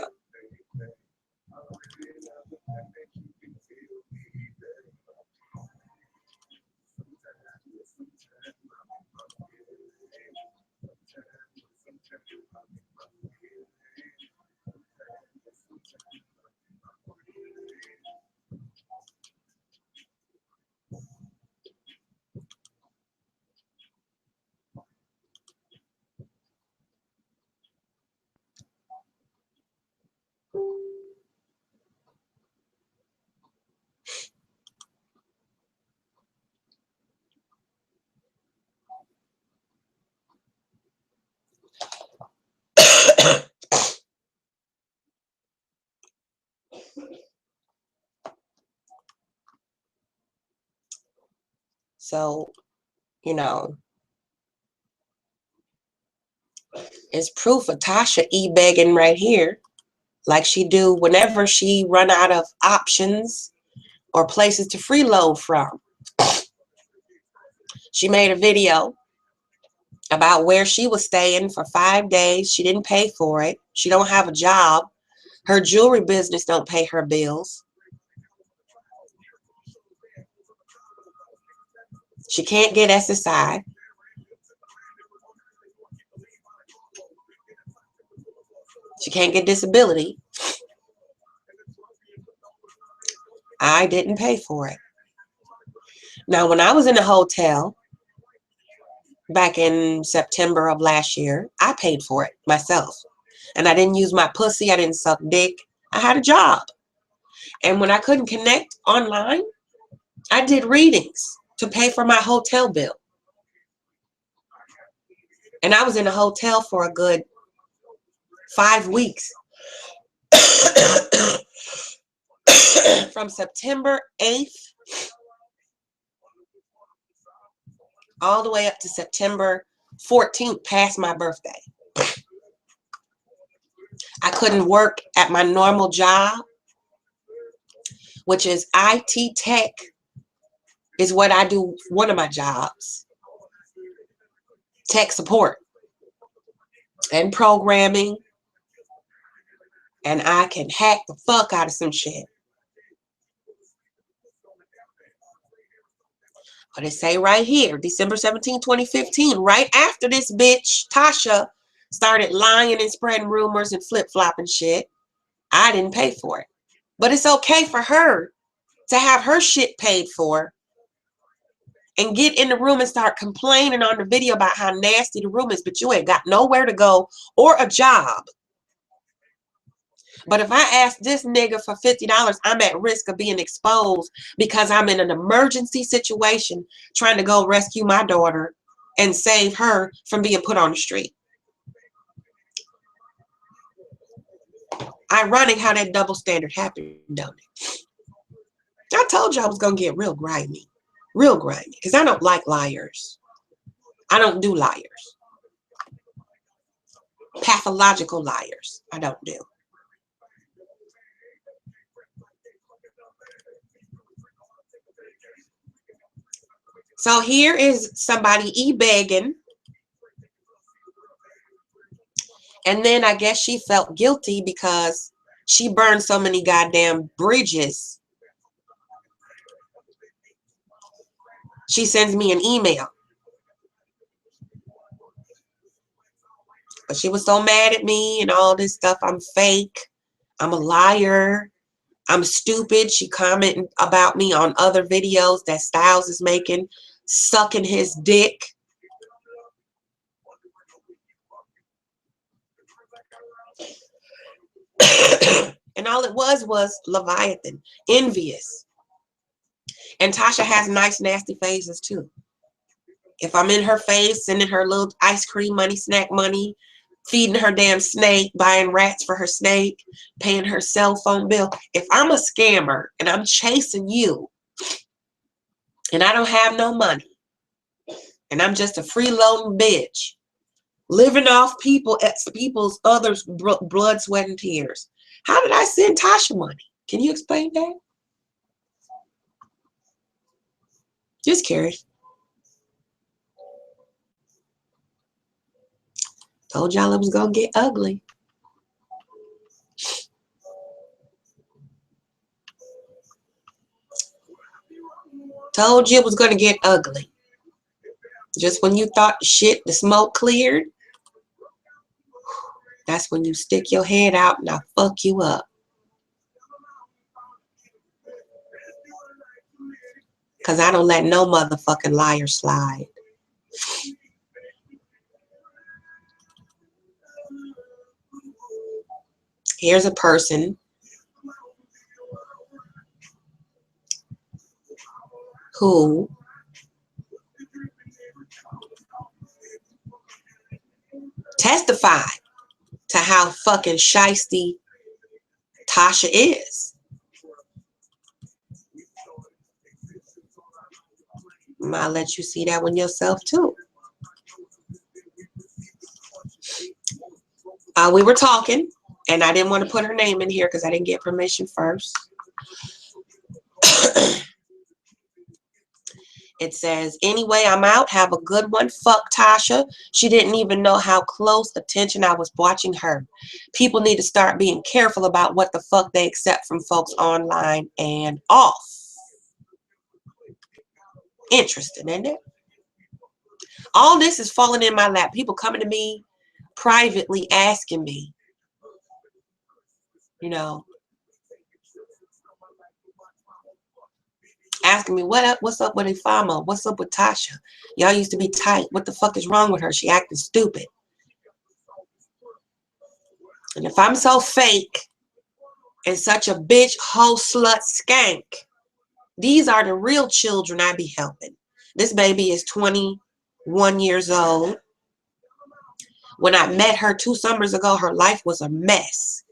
so, you know, it's proof of Tasha e-begging right here, like she do whenever she run out of options or places to freeload from. She made a video about where she was staying for 5 days. She didn't pay for it. She don't have a job. Her jewelry business don't pay her bills. She can't get SSI. She can't get disability. I didn't pay for it. Now, when I was in a hotel back in September of last year, I paid for it myself. And I didn't use my pussy. I didn't suck dick. I had a job. And when I couldn't connect online, I did readings to pay for my hotel bill. And I was in a hotel for a good 5 weeks. From September 8th all the way up to September 14th, past my birthday. I couldn't work at my normal job, which is IT tech, is what I do, one of my jobs. Tech support and programming. And I can hack the fuck out of some shit. But it say right here, December 17, 2015, right after this bitch, Tasha, started lying and spreading rumors and flip-flopping shit, I didn't pay for it. But it's okay for her to have her shit paid for and get in the room and start complaining on the video about how nasty the room is, but you ain't got nowhere to go or a job. But if I ask this nigga for $50, I'm at risk of being exposed because I'm in an emergency situation trying to go rescue my daughter and save her from being put on the street. Ironic how that double standard happened, don't it? I told you I was going to get real grimy. Real grimy. Because I don't like liars. I don't do liars. Pathological liars. I don't do. So here is somebody e-begging. And then I guess she felt guilty because she burned so many goddamn bridges. She sends me an email. But she was so mad at me and all this stuff. I'm fake. I'm a liar. I'm stupid. She commented about me on other videos that Styles is making, sucking his dick. And all it was Leviathan, envious. And Tasha has nice, nasty faces too. If I'm in her face, sending her little ice cream money, snack money, feeding her damn snake, buying rats for her snake, paying her cell phone bill. If I'm a scammer and I'm chasing you and I don't have no money and I'm just a freeloading bitch, living off people's others' blood, sweat, and tears, how did I send Tasha money? Can you explain that? Just curious. Told y'all it was gonna get ugly. told you it was going to get ugly. Just when you thought the smoke cleared, that's when you stick your head out and I fuck you up. Because I don't let no motherfucking liar slide. Here's a person who testified to how fucking shiesty Tasha is. I'll let you see that one yourself too. We were talking, and I didn't want to put her name in here because I didn't get permission first. It says, anyway, I'm out. Have a good one. Fuck Tasha. She didn't even know how close attention I was watching her. People need to start being careful about what the fuck they accept from folks online and off. Interesting, isn't it? All this is falling in my lap. People coming to me privately asking me, you know, asking me, what's up with Ifama? What's up with Tasha? Y'all used to be tight. What the fuck is wrong with her? She acting stupid. And if I'm so fake and such a bitch, hoe, slut, skank, these are the real children I be helping. This baby is 21 years old. When I met her 2 summers ago, her life was a mess.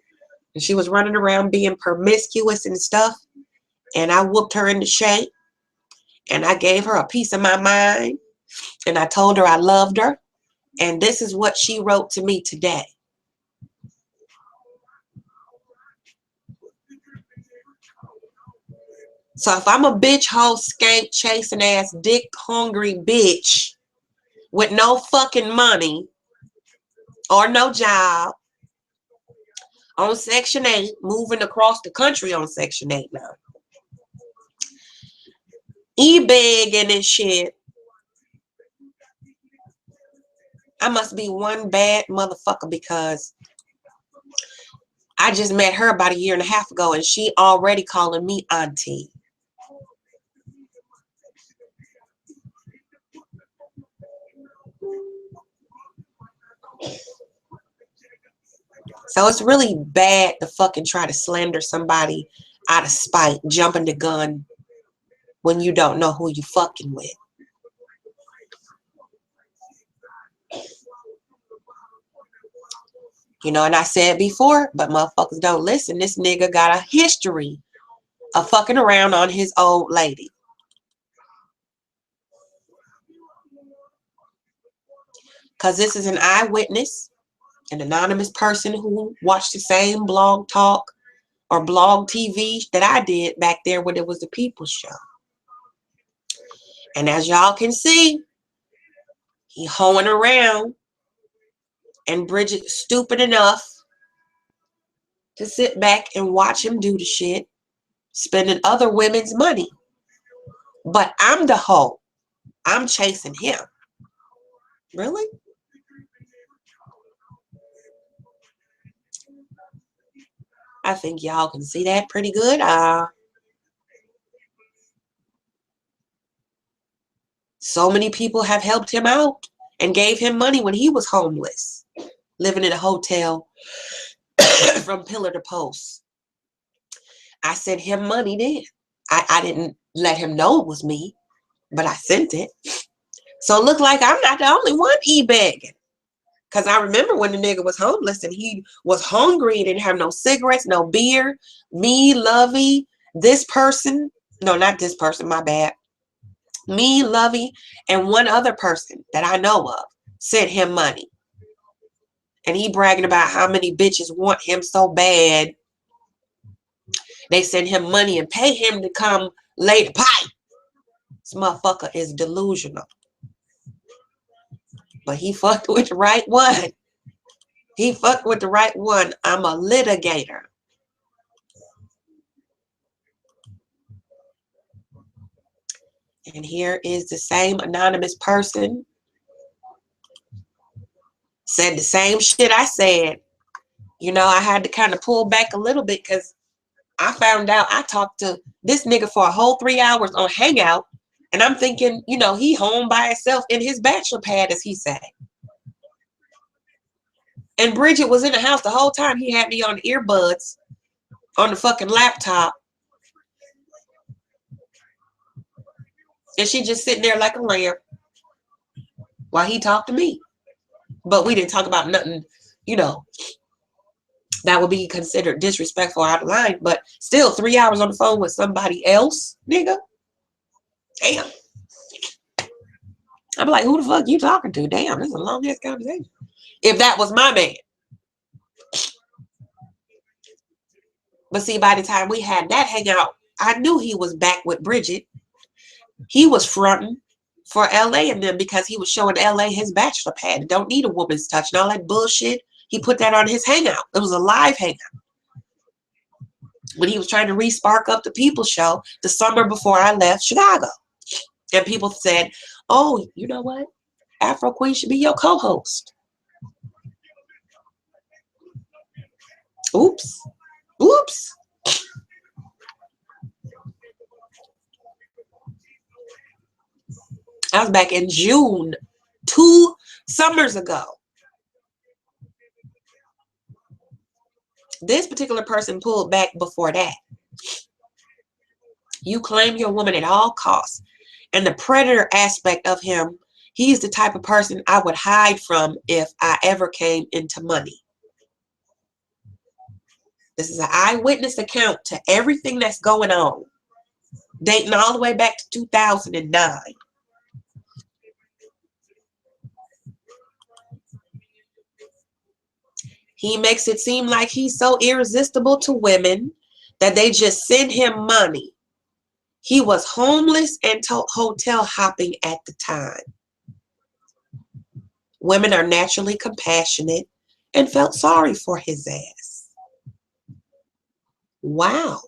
And she was running around being promiscuous and stuff. And I whooped her into shape. And I gave her a piece of my mind. And I told her I loved her. And this is what she wrote to me today. So if I'm a bitch, hoe, skank, chasing ass, dick hungry bitch with no fucking money or no job on Section 8, moving across the country on Section 8 now, e-begging and shit, I must be one bad motherfucker because I just met her about 1.5 years ago and she already calling me auntie. So it's really bad to fucking try to slander somebody out of spite, jumping the gun when you don't know who you fucking with. You know, and I said before, but motherfuckers don't listen. This nigga got a history of fucking around on his old lady. Because this is an eyewitness, an anonymous person who watched the same blog talk or blog TV that I did back there when it was the People's Show. And as y'all can see, he hoeing around and Bridget stupid enough to sit back and watch him do the shit, spending other women's money. But I'm the hoe. I'm chasing him. Really? I think y'all can see that pretty good. So many people have helped him out and gave him money when he was homeless, living in a hotel from pillar to post. I sent him money then. I didn't let him know it was me, but I sent it. So it looked like I'm not the only one e-begging. Because I remember when the nigga was homeless and he was hungry, he didn't have no cigarettes, no beer. Me, Lovey, this person. No, not this person, my bad. Me, Lovey, and one other person that I know of sent him money. And he bragging about how many bitches want him so bad. They send him money and pay him to come lay the pipe. This motherfucker is delusional. But he fucked with the right one. He fucked with the right one. I'm a litigator. And here is the same anonymous person. Said the same shit I said. You know, I had to kind of pull back a little bit because I found out I talked to this nigga for a whole 3 hours on Hangout. And I'm thinking, you know, he home by himself in his bachelor pad, as he said. And Bridget was in the house the whole time. He had me on the earbuds on the fucking laptop. And she just sitting there like a lamb while he talked to me. But we didn't talk about nothing, you know, that would be considered disrespectful, out of line. But still, 3 hours on the phone with somebody else, nigga. Damn. I'm like, who the fuck you talking to? Damn, this is a long ass conversation. If that was my man. But see, by the time we had that hangout, I knew he was back with Bridget. He was fronting for LA and them because he was showing LA his bachelor pad. Don't need a woman's touch and all that bullshit. He put that on his hangout. It was a live hangout. When he was trying to re-spark up the People show the summer before I left Chicago. And people said, oh, you know what? Afro Queen should be your co-host. Oops. Oops. I was back in June, 2 summers ago. This particular person pulled back before that. You claim your woman at all costs. And the predator aspect of him, he's the type of person I would hide from if I ever came into money. This is an eyewitness account to everything that's going on, dating all the way back to 2009. He makes it seem like he's so irresistible to women that they just send him money. He was homeless and hotel hopping at the time. Women are naturally compassionate and felt sorry for his ass. Wow.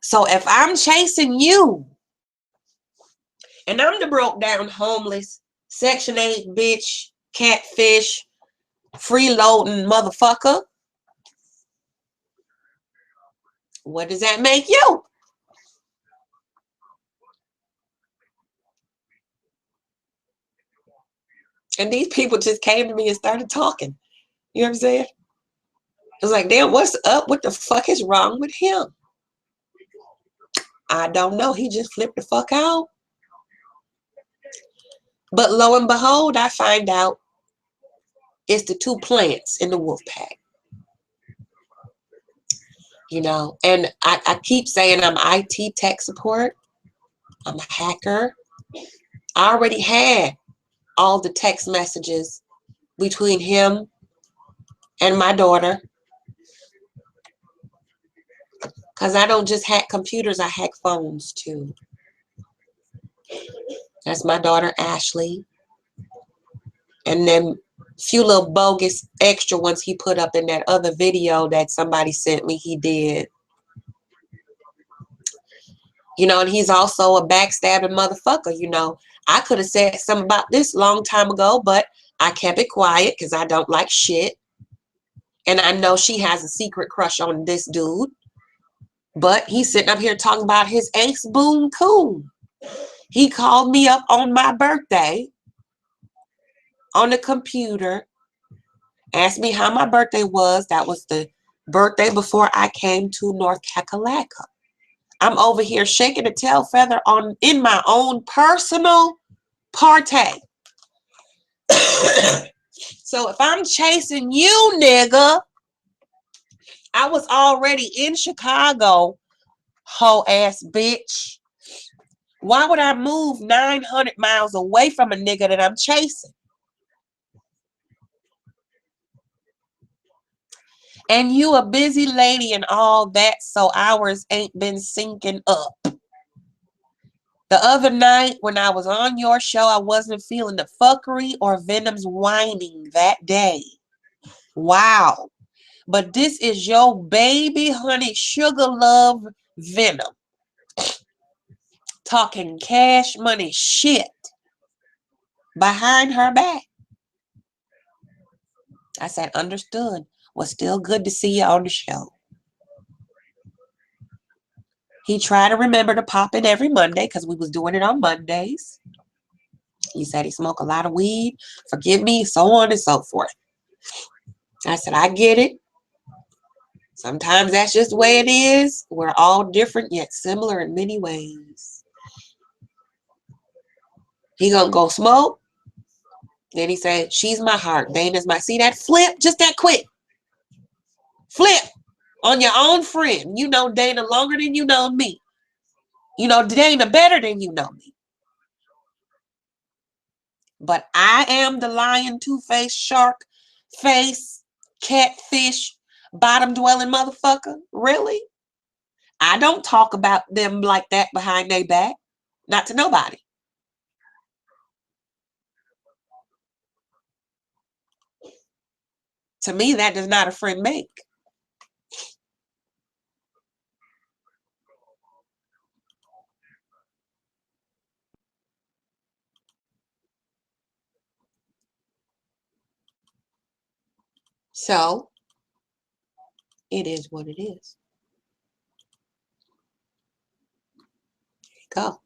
So if I'm chasing you and I'm the broke down homeless, Section 8 bitch, catfish, freeloading motherfucker, what does that make you? And these people just came to me and started talking. You know what I'm saying? I was like, damn, what's up? What the fuck is wrong with him? I don't know. He just flipped the fuck out. But lo and behold, I find out it's the 2 plants in the wolf pack. You know, and I keep saying I'm IT tech support. I'm a hacker. I already had all the text messages between him and my daughter. Because I don't just hack computers, I hack phones too. That's my daughter, Ashley. And then few little bogus extra ones he put up in that other video that somebody sent me, he did. You know, and he's also a backstabbing motherfucker, you know. I could have said something about this long time ago, but I kept it quiet because I don't like shit. And I know she has a secret crush on this dude. But he's sitting up here talking about his ex Boone Coon. He called me up on my birthday on the computer, asked me how my birthday was. That was the birthday before I came to North Kakalaka. I'm over here shaking a tail feather in my own personal party. So if I'm chasing you, nigga, I was already in Chicago, hoe ass bitch. Why would I move 900 miles away from a nigga that I'm chasing? And you a busy lady and all that, so hours ain't been syncing up. The other night when I was on your show, I wasn't feeling the fuckery or Venom's whining that day. Wow. But this is your baby honey sugar love Venom talking cash money shit behind her back. I said, understood. Was still good to see you on the show. He tried to remember to pop in every Monday because we was doing it on Mondays. He said he smoked a lot of weed. Forgive me, so on and so forth. I said, I get it. Sometimes that's just the way it is. We're all different yet similar in many ways. He gonna go smoke. Then he said, she's my heart. Dana's my... See that flip? Just that quick. Flip on your own friend. You know Dana longer than you know me. You know Dana better than you know me. But I am the lion, two-faced, shark face, catfish, bottom-dwelling motherfucker. Really? I don't talk about them like that behind their back. Not to nobody. To me, that does not a friend make. So, it is what it is. There you go.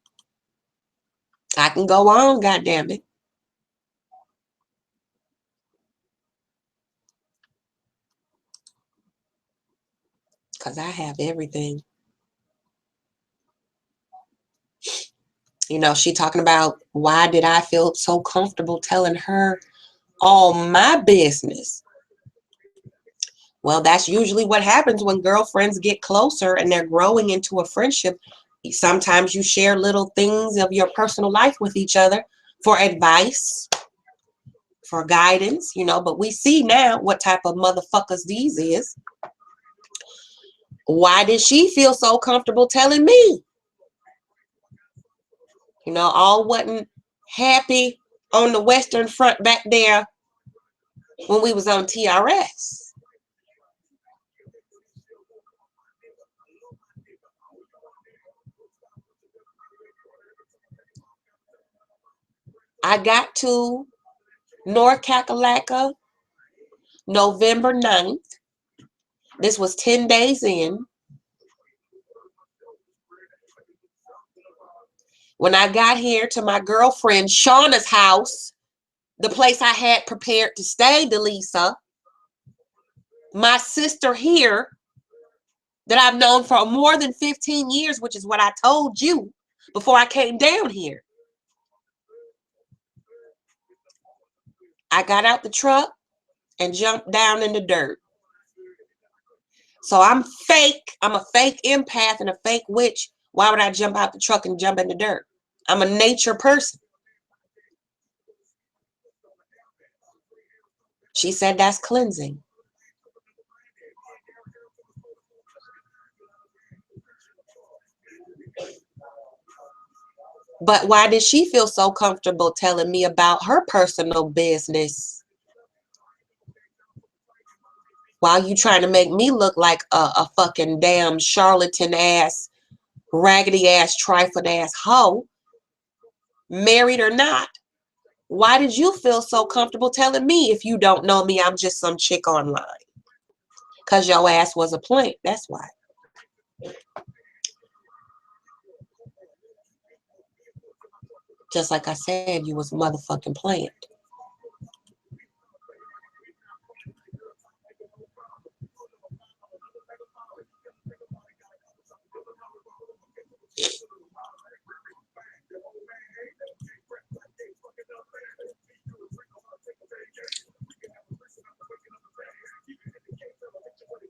I can go on, goddammit. Because I have everything. You know, she talking about why did I feel so comfortable telling her all my business. Well, that's usually what happens when girlfriends get closer and they're growing into a friendship. Sometimes you share little things of your personal life with each other for advice, for guidance, you know, but we see now what type of motherfuckers these is. Why did she feel so comfortable telling me? You know, all wasn't happy on the Western Front back there when we was on TRS. I got to North Kakalaka November 9th. This was 10 days in. When I got here to my girlfriend Shauna's house, the place I had prepared to stay, Delisa, my sister here that I've known for more than 15 years, which is what I told you before I came down here. I got out the truck and jumped down in the dirt. So I'm fake. I'm a fake empath and a fake witch. Why would I jump out the truck and jump in the dirt? I'm a nature person. She said that's cleansing. But why did she feel so comfortable telling me about her personal business? While you trying to make me look like a fucking damn charlatan ass, raggedy ass, trifling ass hoe, married or not. Why did you feel so comfortable telling me if you don't know me, I'm just some chick online? Because your ass was a plant, that's why. Just like I said, you was a motherfucking plant.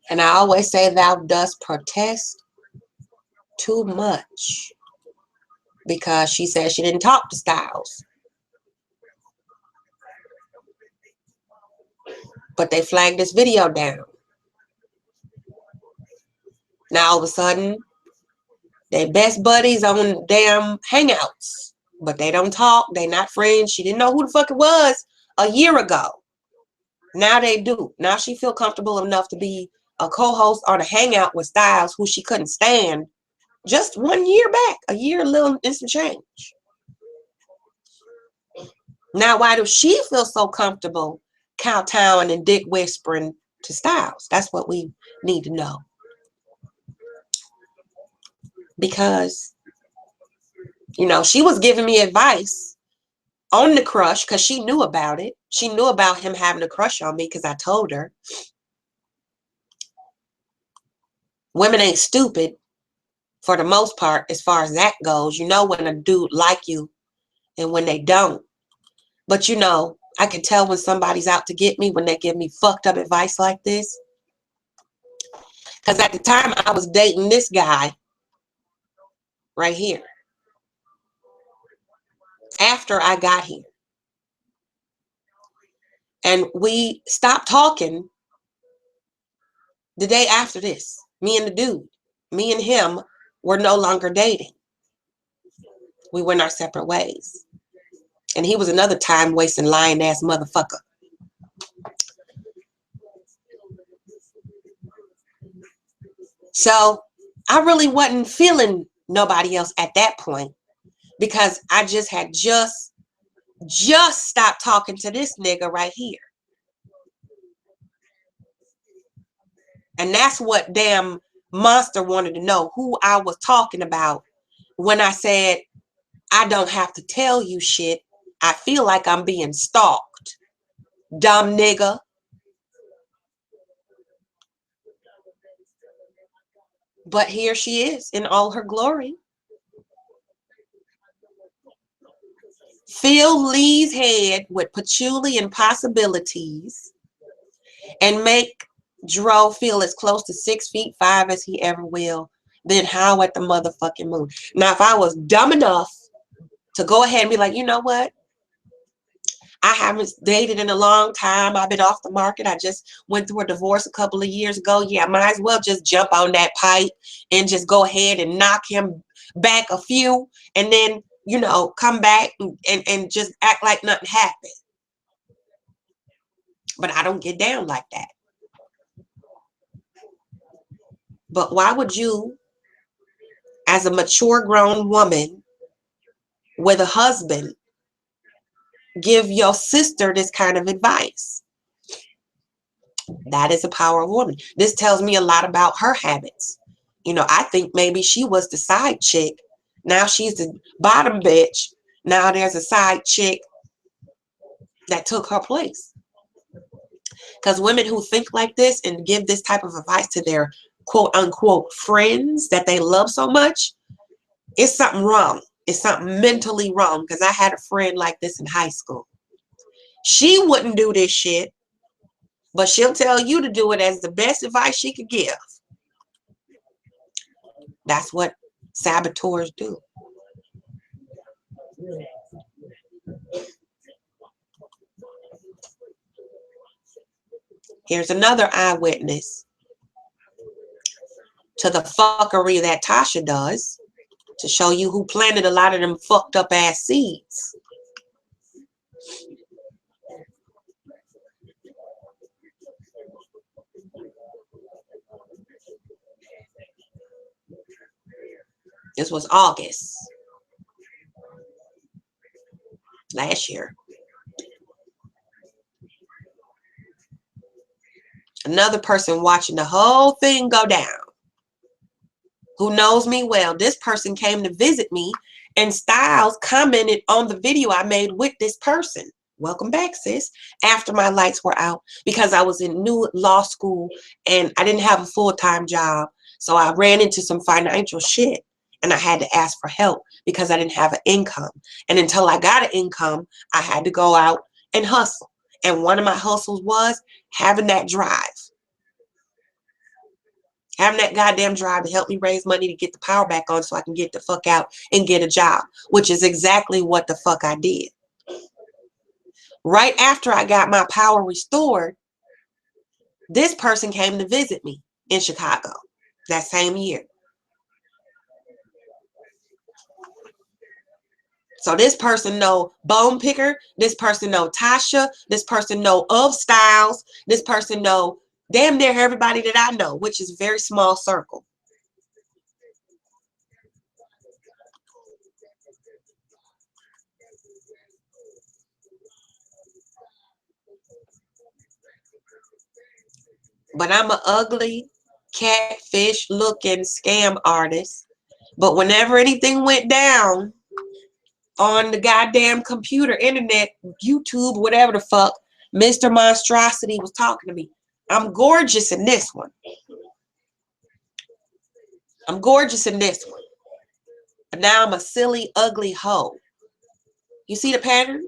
And I always say thou dost protest too much. Because she said she didn't talk to Styles. But they flagged this video down. Now all of a sudden, they best buddies on damn Hangouts. But they don't talk. They not friends. She didn't know who the fuck it was a year ago. Now they do. Now she feel comfortable enough to be a co-host on a Hangout with Styles, who she couldn't stand Just 1 year back, a year, a little and some change. Now, why does she feel so comfortable kowtowing and dick whispering to Styles? That's what we need to know. Because, you know, she was giving me advice on the crush because she knew about it. She knew about him having a crush on me because I told her. Women ain't stupid for the most part as far as that goes. You know when a dude like you and when they don't. But, you know, I can tell when somebody's out to get me when they give me fucked up advice like this. Because at the time I was dating this guy right here. After I got here. And we stopped talking the day after this. Me and the dude. Me and him were no longer dating. We went our separate ways. And he was another time-wasting, lying-ass motherfucker. So I really wasn't feeling nobody else at that point because I just had just stopped talking to this nigga right here. And that's what damn Monster wanted to know, who I was talking about when I said, I don't have to tell you shit. I feel like I'm being stalked. Dumb nigga. But here she is in all her glory. Fill Lee's head with patchouli and possibilities and make Dro feel as close to 6'5" as he ever will, then howl at the motherfucking moon. Now, if I was dumb enough to go ahead and be like, you know what? I haven't dated in a long time. I've been off the market. I just went through a divorce a couple of years ago. Yeah, I might as well just jump on that pipe and just go ahead and knock him back a few and then, you know, come back and just act like nothing happened. But I don't get down like that. But why would you, as a mature grown woman with a husband, give your sister this kind of advice? That is the power of a woman. This tells me a lot about her habits. You know, I think maybe she was the side chick. Now she's the bottom bitch. Now there's a side chick that took her place. Because women who think like this and give this type of advice to their quote unquote friends that they love so much, it's something wrong. It's something mentally wrong. Because I had a friend like this in high school. She wouldn't do this shit, but she'll tell you to do it as the best advice she could give. That's what saboteurs do. Here's another eyewitness to the fuckery that Tasha does to show you who planted a lot of them fucked up ass seeds. This was August last year. Another person watching the whole thing go down, who knows me well. This person came to visit me, and Styles commented on the video I made with this person. Welcome back, sis. After my lights were out, because I was in new law school and I didn't have a full-time job. So I ran into some financial shit and I had to ask for help because I didn't have an income. And until I got an income, I had to go out and hustle. And one of my hustles was having that drive. Having that goddamn drive to help me raise money to get the power back on so I can get the fuck out and get a job, which is exactly what the fuck I did. Right after I got my power restored, this person came to visit me in Chicago that same year. So this person know Bone Picker, this person know Tasha, this person know of Styles, this person know damn near everybody that I know, which is a very small circle. But I'm an ugly, catfish looking scam artist. But whenever anything went down on the goddamn computer, internet, YouTube, whatever the fuck, Mr. Monstrosity was talking to me. I'm gorgeous in this one. I'm gorgeous in this one. But now I'm a silly, ugly hoe. You see the pattern?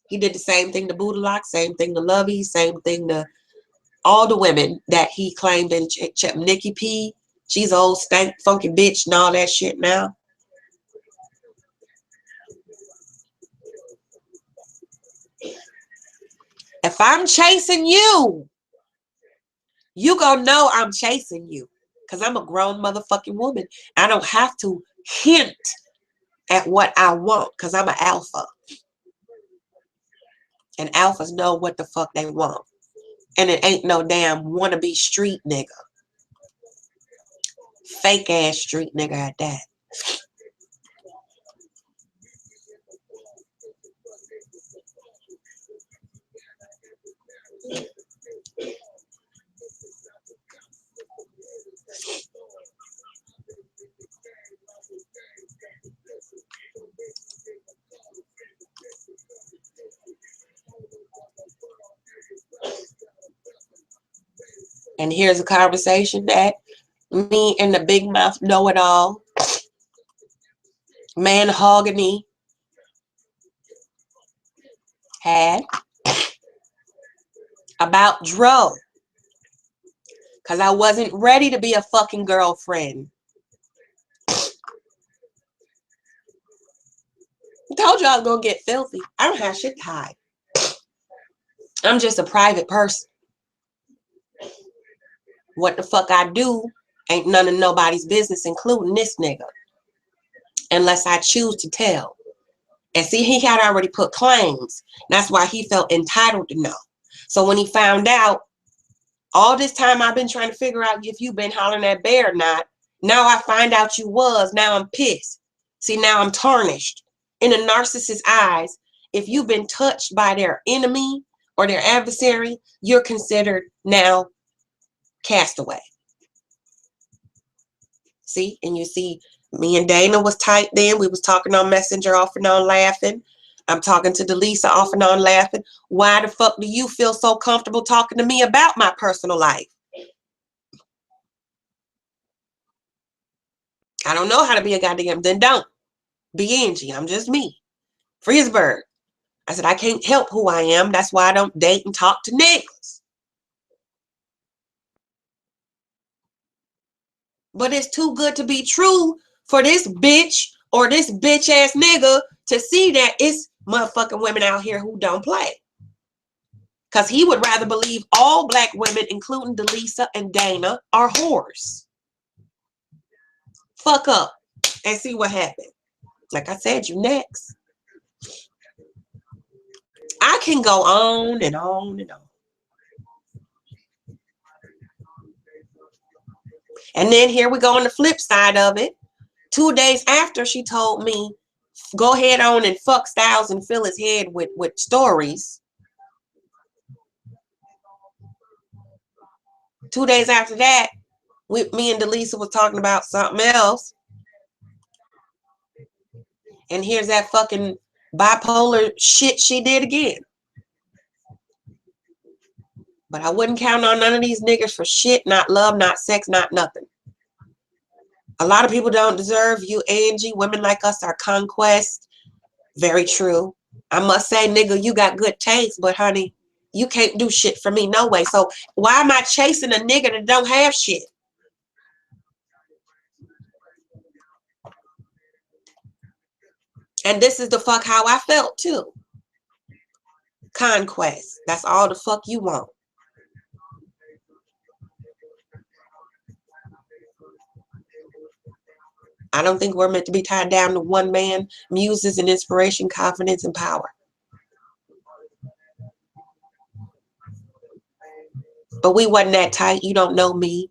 He did the same thing to Budalak, same thing to Lovey, same thing to all the women that he claimed in Nikki P. She's an old stank, funky bitch and all that shit now. If I'm chasing you, you gonna know I'm chasing you. Because I'm a grown motherfucking woman. I don't have to hint at what I want because I'm an alpha. And alphas know what the fuck they want. And it ain't no damn wannabe street nigga. Fake ass street nigga at that. And here's a conversation that me and the big mouth know-it-all, Mahogany, had about Dro. Because I wasn't ready to be a fucking girlfriend. I told you I was going to get filthy. I don't have shit to hide. I'm just a private person. What the fuck I do ain't none of nobody's business, including this nigga. Unless I choose to tell. And see, he had already put claims. That's why he felt entitled to know. So when he found out, all this time I've been trying to figure out if you've been hollering at Bear or not. Now I find out you was. Now I'm pissed. See, now I'm tarnished. In a narcissist's eyes, if you've been touched by their enemy or their adversary, you're considered now castaway. See, and you see, me and Dana was tight then. We was talking on Messenger off and on laughing. I'm talking to Delisa off and on laughing. Why the fuck do you feel so comfortable talking to me about my personal life? I don't know how to be a goddamn, then don't. Be Angie. I'm just me. Freesburg. I said, I can't help who I am. That's why I don't date and talk to niggas. But it's too good to be true for this bitch or this bitch ass nigga to see that it's motherfucking women out here who don't play. Because he would rather believe all black women, including Delisa and Dana, are whores. Fuck up and see what happened. Like I said, you next. I can go on and on and on. And then here we go on the flip side of it. 2 days after she told me, go ahead on and fuck Styles and fill his head with stories. 2 days after that, me and Delisa was talking about something else. And here's that fucking bipolar shit she did again. But I wouldn't count on none of these niggas for shit, not love, not sex, not nothing. A lot of people don't deserve you, Angie. Women like us are conquest. Very true. I must say, nigga, you got good taste, but honey, you can't do shit for me no way. So why am I chasing a nigga that don't have shit? And this is the fuck how I felt too. Conquest. That's all the fuck you want. I don't think we're meant to be tied down to one man, muses and inspiration, confidence and power. But we wasn't that tight. You don't know me.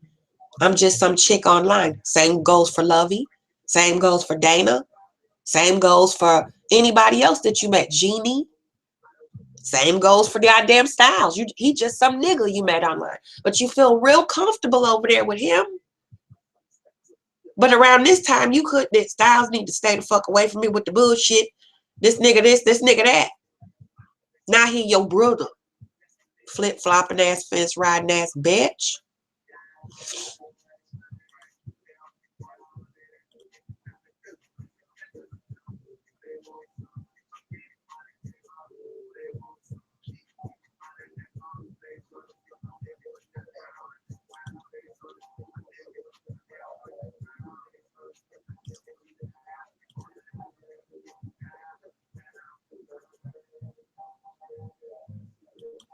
I'm just some chick online. Same goes for Lovey. Same goes for Dana. Same goes for anybody else that you met. Jeannie. Same goes for the goddamn Styles. He just some nigga you met online. But you feel real comfortable over there with him. But around this time, you could, that Styles need to stay the fuck away from me with the bullshit. This nigga this nigga that. Now he your brother. Flip-flopping ass, fence riding ass bitch.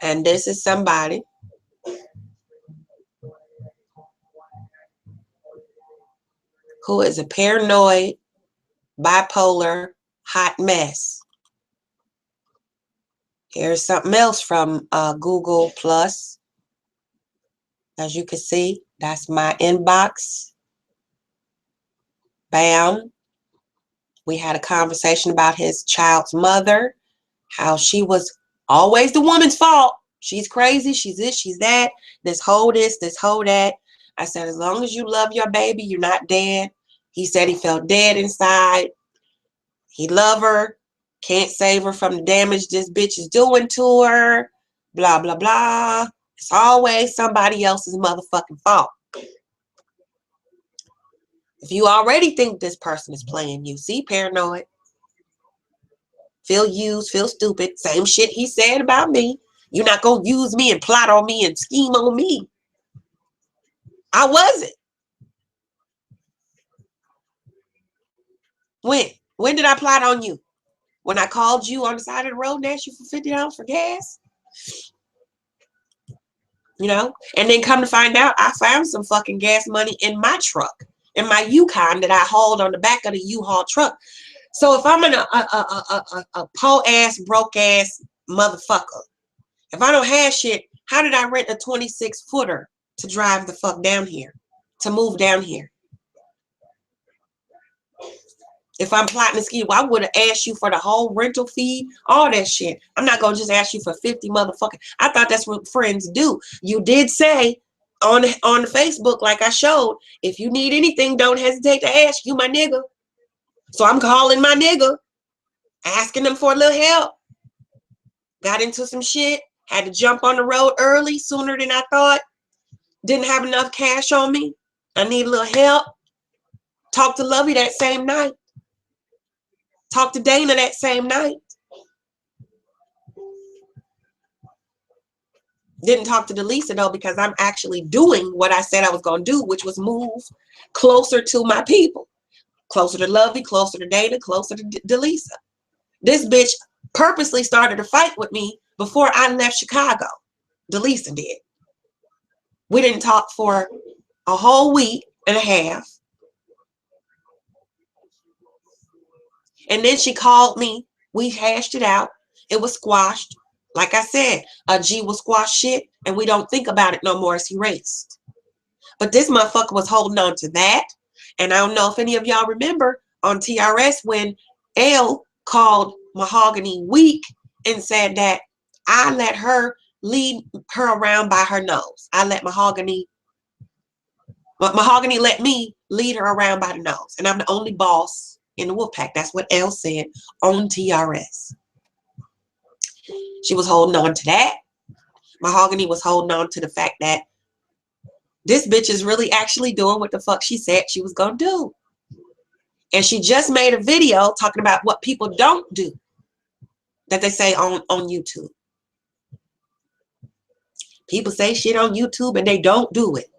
And this is somebody who is a paranoid, bipolar, hot mess. Here's something else from Google Plus. As you can see, that's my inbox. Bam. We had a conversation about his child's mother, how she was always the woman's fault. She's crazy, she's this, she's that, this whole that. I said, as long as you love your baby, you're not dead. He said he felt dead inside. He love her, can't save her from the damage this bitch is doing to her, blah, blah, blah. It's always somebody else's motherfucking fault. If you already think this person is playing you, see, paranoid, feel used, feel stupid, same shit he said about me. You're not going to use me and plot on me and scheme on me. I wasn't. When did I plot on you? When I called you on the side of the road and asked you for $50 for gas? You know? And then come to find out, I found some fucking gas money in my truck, in my Yukon that I hauled on the back of the U-Haul truck. So if I'm in a po-ass, broke-ass motherfucker, if I don't have shit, how did I rent a 26-footer to drive the fuck down here, to move down here? If I'm plotting a scheme, well, I would have asked you for the whole rental fee, all that shit. I'm not going to just ask you for 50 motherfucking. I thought that's what friends do. You did say on Facebook, like I showed, if you need anything, don't hesitate to ask. You my nigga. So I'm calling my nigga, asking them for a little help. Got into some shit. Had to jump on the road early, sooner than I thought. Didn't have enough cash on me. I need a little help. Talked to Lovey that same night. Talked to Dana that same night. Didn't talk to Delisa though, because I'm actually doing what I said I was going to do, which was move closer to my people. Closer to Lovey, closer to Dana, closer to Delisa. This bitch purposely started a fight with me before I left Chicago. Delisa did. We didn't talk for a whole week and a half. And then she called me. We hashed it out. It was squashed. Like I said, a G will squash shit and we don't think about it no more. It's erased. But this motherfucker was holding on to that. And I don't know if any of y'all remember on TRS when L called Mahogany weak and said that I let her lead her around by her nose. I let Mahogany let me lead her around by the nose. And I'm the only boss in the wolf pack. That's what L said on TRS. She was holding on to that. Mahogany was holding on to the fact that this bitch is really actually doing what the fuck she said she was gonna do. And she just made a video talking about what people don't do that they say on YouTube. People say shit on YouTube and they don't do it.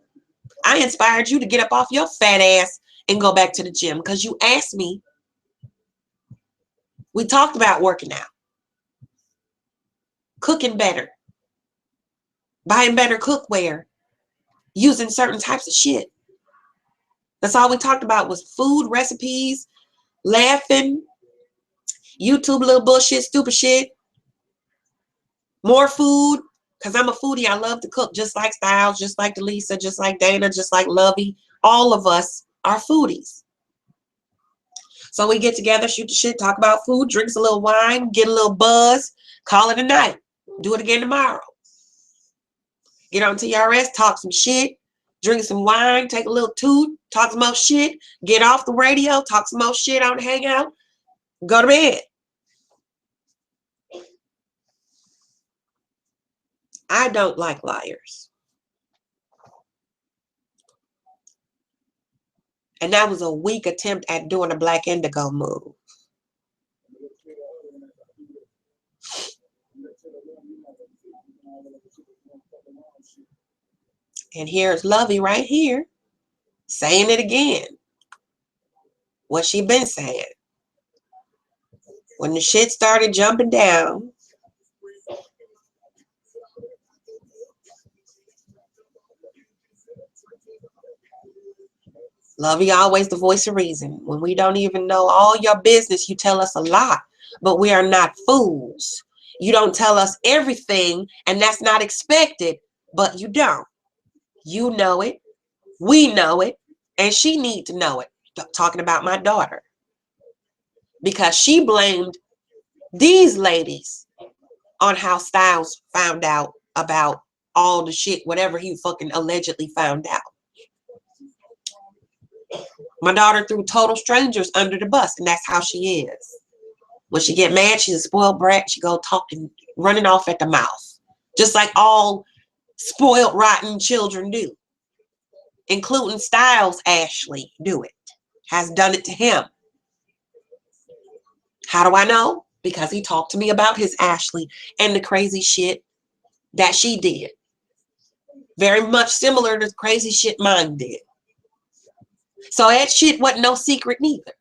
I inspired you to get up off your fat ass and go back to the gym because you asked me. We talked about working out, cooking better, buying better cookware, using certain types of shit. That's all we talked about was food, recipes, laughing, YouTube little bullshit, stupid shit, more food, because I'm a foodie. I love to cook just like Styles, just like Delisa, just like Dana, just like Lovey. All of us are foodies. So we get together, shoot the shit, talk about food, drinks a little wine, get a little buzz, call it a night. Do it again tomorrow. Get on TRS, talk some shit, drink some wine, take a little toot, talk some more shit, get off the radio, talk some more shit on the hangout, go to bed. I don't like liars. And that was a weak attempt at doing a Black Indigo move. And here's Lovey right here saying it again. What she been saying. When the shit started jumping down, Lovey always the voice of reason. When we don't even know all your business, you tell us a lot, but we are not fools. You don't tell us everything, and that's not expected, but you don't. You know it. We know it. And she need to know it. Talking about my daughter. Because she blamed these ladies on how Styles found out about all the shit, whatever he fucking allegedly found out. My daughter threw total strangers under the bus, and that's how she is. When she get mad, she's a spoiled brat. She go talking, running off at the mouth. Just like all spoiled, rotten children do. Including Styles Ashley do it. Has done it to him. How do I know? Because he talked to me about his Ashley and the crazy shit that she did. Very much similar to the crazy shit mine did. So that shit wasn't no secret neither.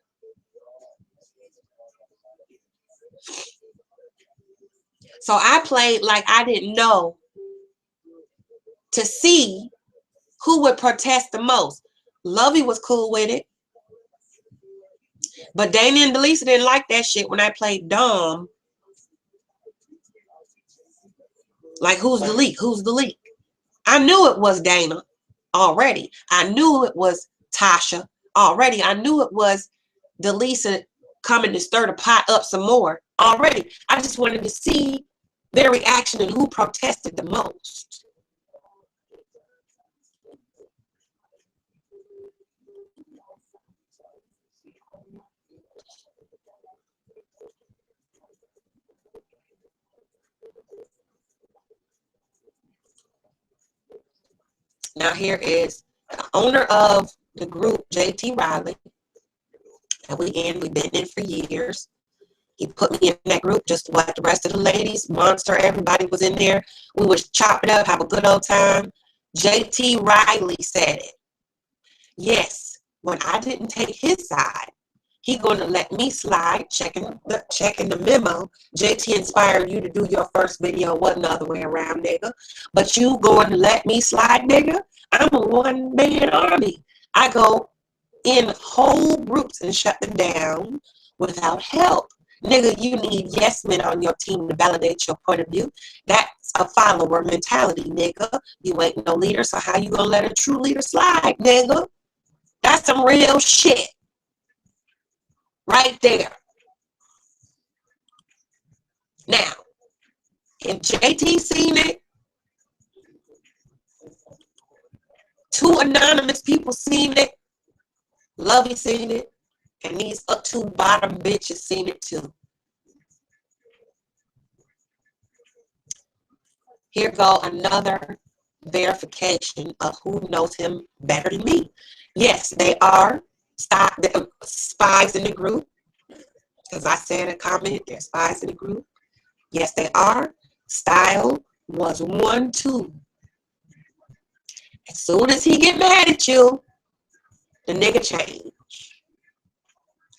So I played like I didn't know to see who would protest the most. Lovey was cool with it. But Dana and Delisa didn't like that shit when I played dumb. Like, who's the leak? Who's the leak? I knew it was Dana already. I knew it was Tasha already. I knew it was Delisa coming to stir the pot up some more already. I just wanted to see their reaction and who protested the most. Now here is the owner of the group, JT Riley. And we've been in for years. He put me in that group just like the rest of the ladies. Monster, everybody was in there. We would chop it up, have a good old time. JT Riley said it. Yes, when I didn't take his side, he going to let me slide, checking the memo. JT inspired you to do your first video. Wasn't the other way around, nigga. But you going to let me slide, nigga? I'm a one-man army. I go in whole groups and shut them down without help. Nigga, you need yes men on your team to validate your point of view. That's a follower mentality, nigga. You ain't no leader, so how you gonna let a true leader slide, nigga? That's some real shit. Right there. Now, if JT seen it, 2 anonymous people seen it, Lovey seen it, and these up 2 bottom bitches seen it too. Here go another verification of who knows him better than me. Yes, they are spies in the group. Because I said in a comment, they're spies in the group. Yes, they are. Style was 1, 2. As soon as he get mad at you, the nigga change.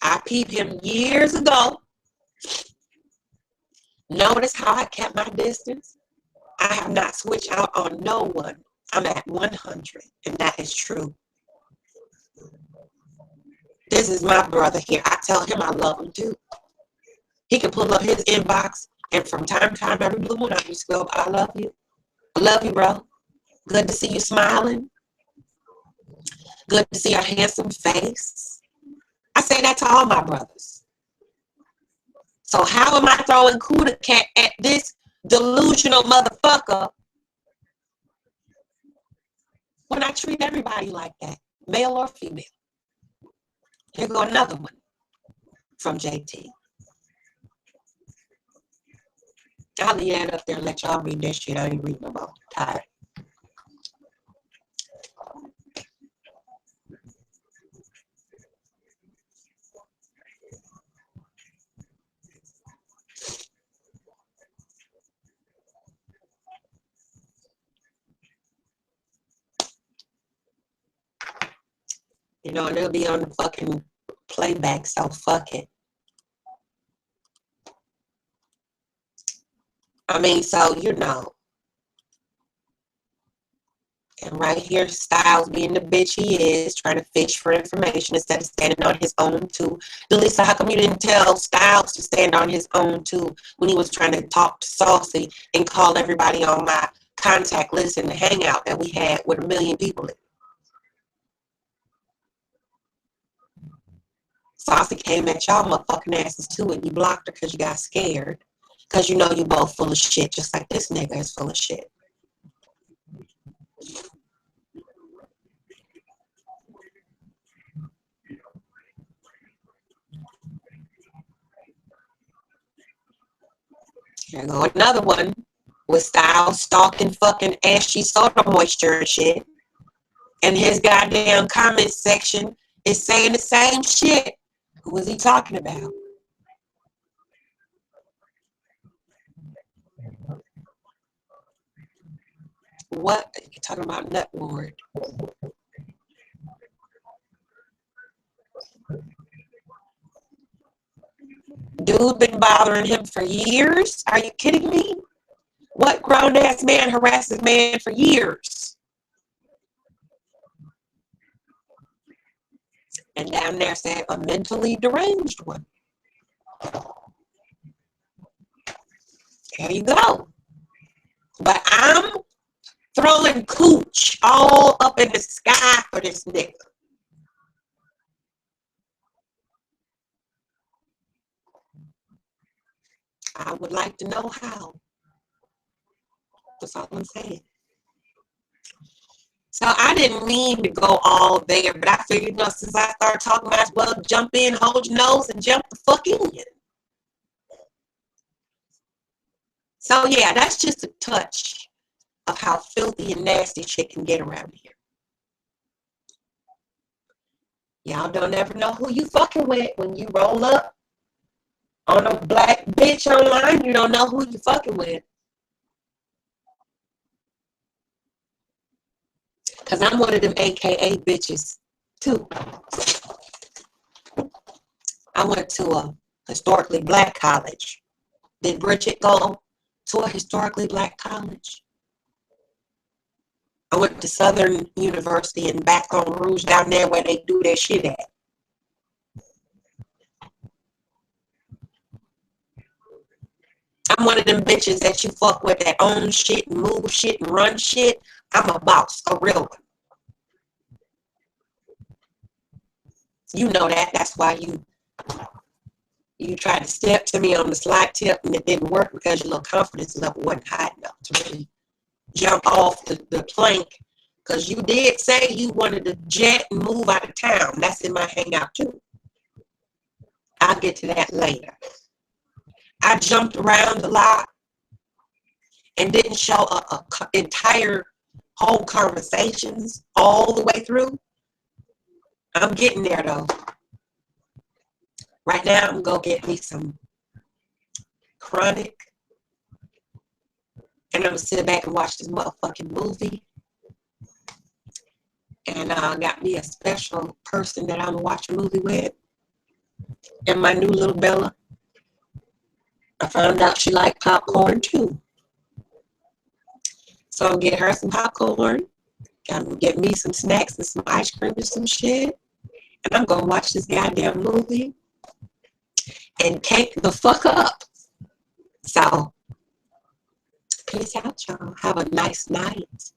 I peeped him years ago. Notice how I kept my distance. I have not switched out on no one. I'm at 100, and that is true. This is my brother here. I tell him I love him too. He can pull up his inbox, and from time to time, every blue moon, I just go, I love you. I love you, bro. Good to see you smiling. Good to see your handsome face. I say that to all my brothers. So how am I throwing Kuda Cat at this delusional motherfucker when I treat everybody like that, male or female. Here go another one from JT. I'll leave that up there and let y'all read that shit. I ain't reading no more. Tired. You know, and they'll be on the fucking playback, so fuck it. I mean, so, you know. And right here, Styles being the bitch he is, trying to fish for information instead of standing on his own too. Delisa, how come you didn't tell Styles to stand on his own too when he was trying to talk to Saucy and call everybody on my contact list in the hangout that we had with 1 million people in? Saucy came at y'all motherfucking asses too, and you blocked her because you got scared. Because you know you both full of shit, just like this nigga is full of shit. Here go another one with Styles stalking fucking Ashy Soda Moisture and shit. And his goddamn comment section is saying the same shit. Who was he talking about? What? You're talking about Nut Ward. Dude been bothering him for years? Are you kidding me? What grown-ass man harasses man for years? And down there said a mentally deranged one. There you go. But I'm throwing cooch all up in the sky for this nigga. I would like to know how. That's all I'm saying. So I didn't mean to go all there, but I figured, you know, since I started talking, might as well jump in, hold your nose, and jump the fuck in. So yeah, that's just a touch of how filthy and nasty shit can get around here. Y'all don't ever know who you fucking with when you roll up on a black bitch online. You don't know who you fucking with. Because I'm one of them AKA bitches, too. I went to a historically black college. Did Bridget go to a historically black college? I went to Southern University in Baton Rouge, down there where they do their shit at. I'm one of them bitches that you fuck with that own shit and move shit and run shit. I'm a boss, a real one. You know that. That's why you tried to step to me on the slide tip and it didn't work because your little confidence level wasn't high enough to really jump off the plank. Because you did say you wanted to jet and move out of town. That's in my hangout too. I'll get to that later. I jumped around a lot and didn't show a entire whole conversations all the way through. I'm getting there though. Right now, I'm going to get me some Chronic. And I'm going to sit back and watch this motherfucking movie. And got me a special person that I'm going to watch a movie with. And my new little Bella. I found out she liked popcorn too. So I'll get her some popcorn. Get me some snacks and some ice cream and some shit. And I'm going to watch this goddamn movie and cake the fuck up. So, peace out, y'all. Have a nice night.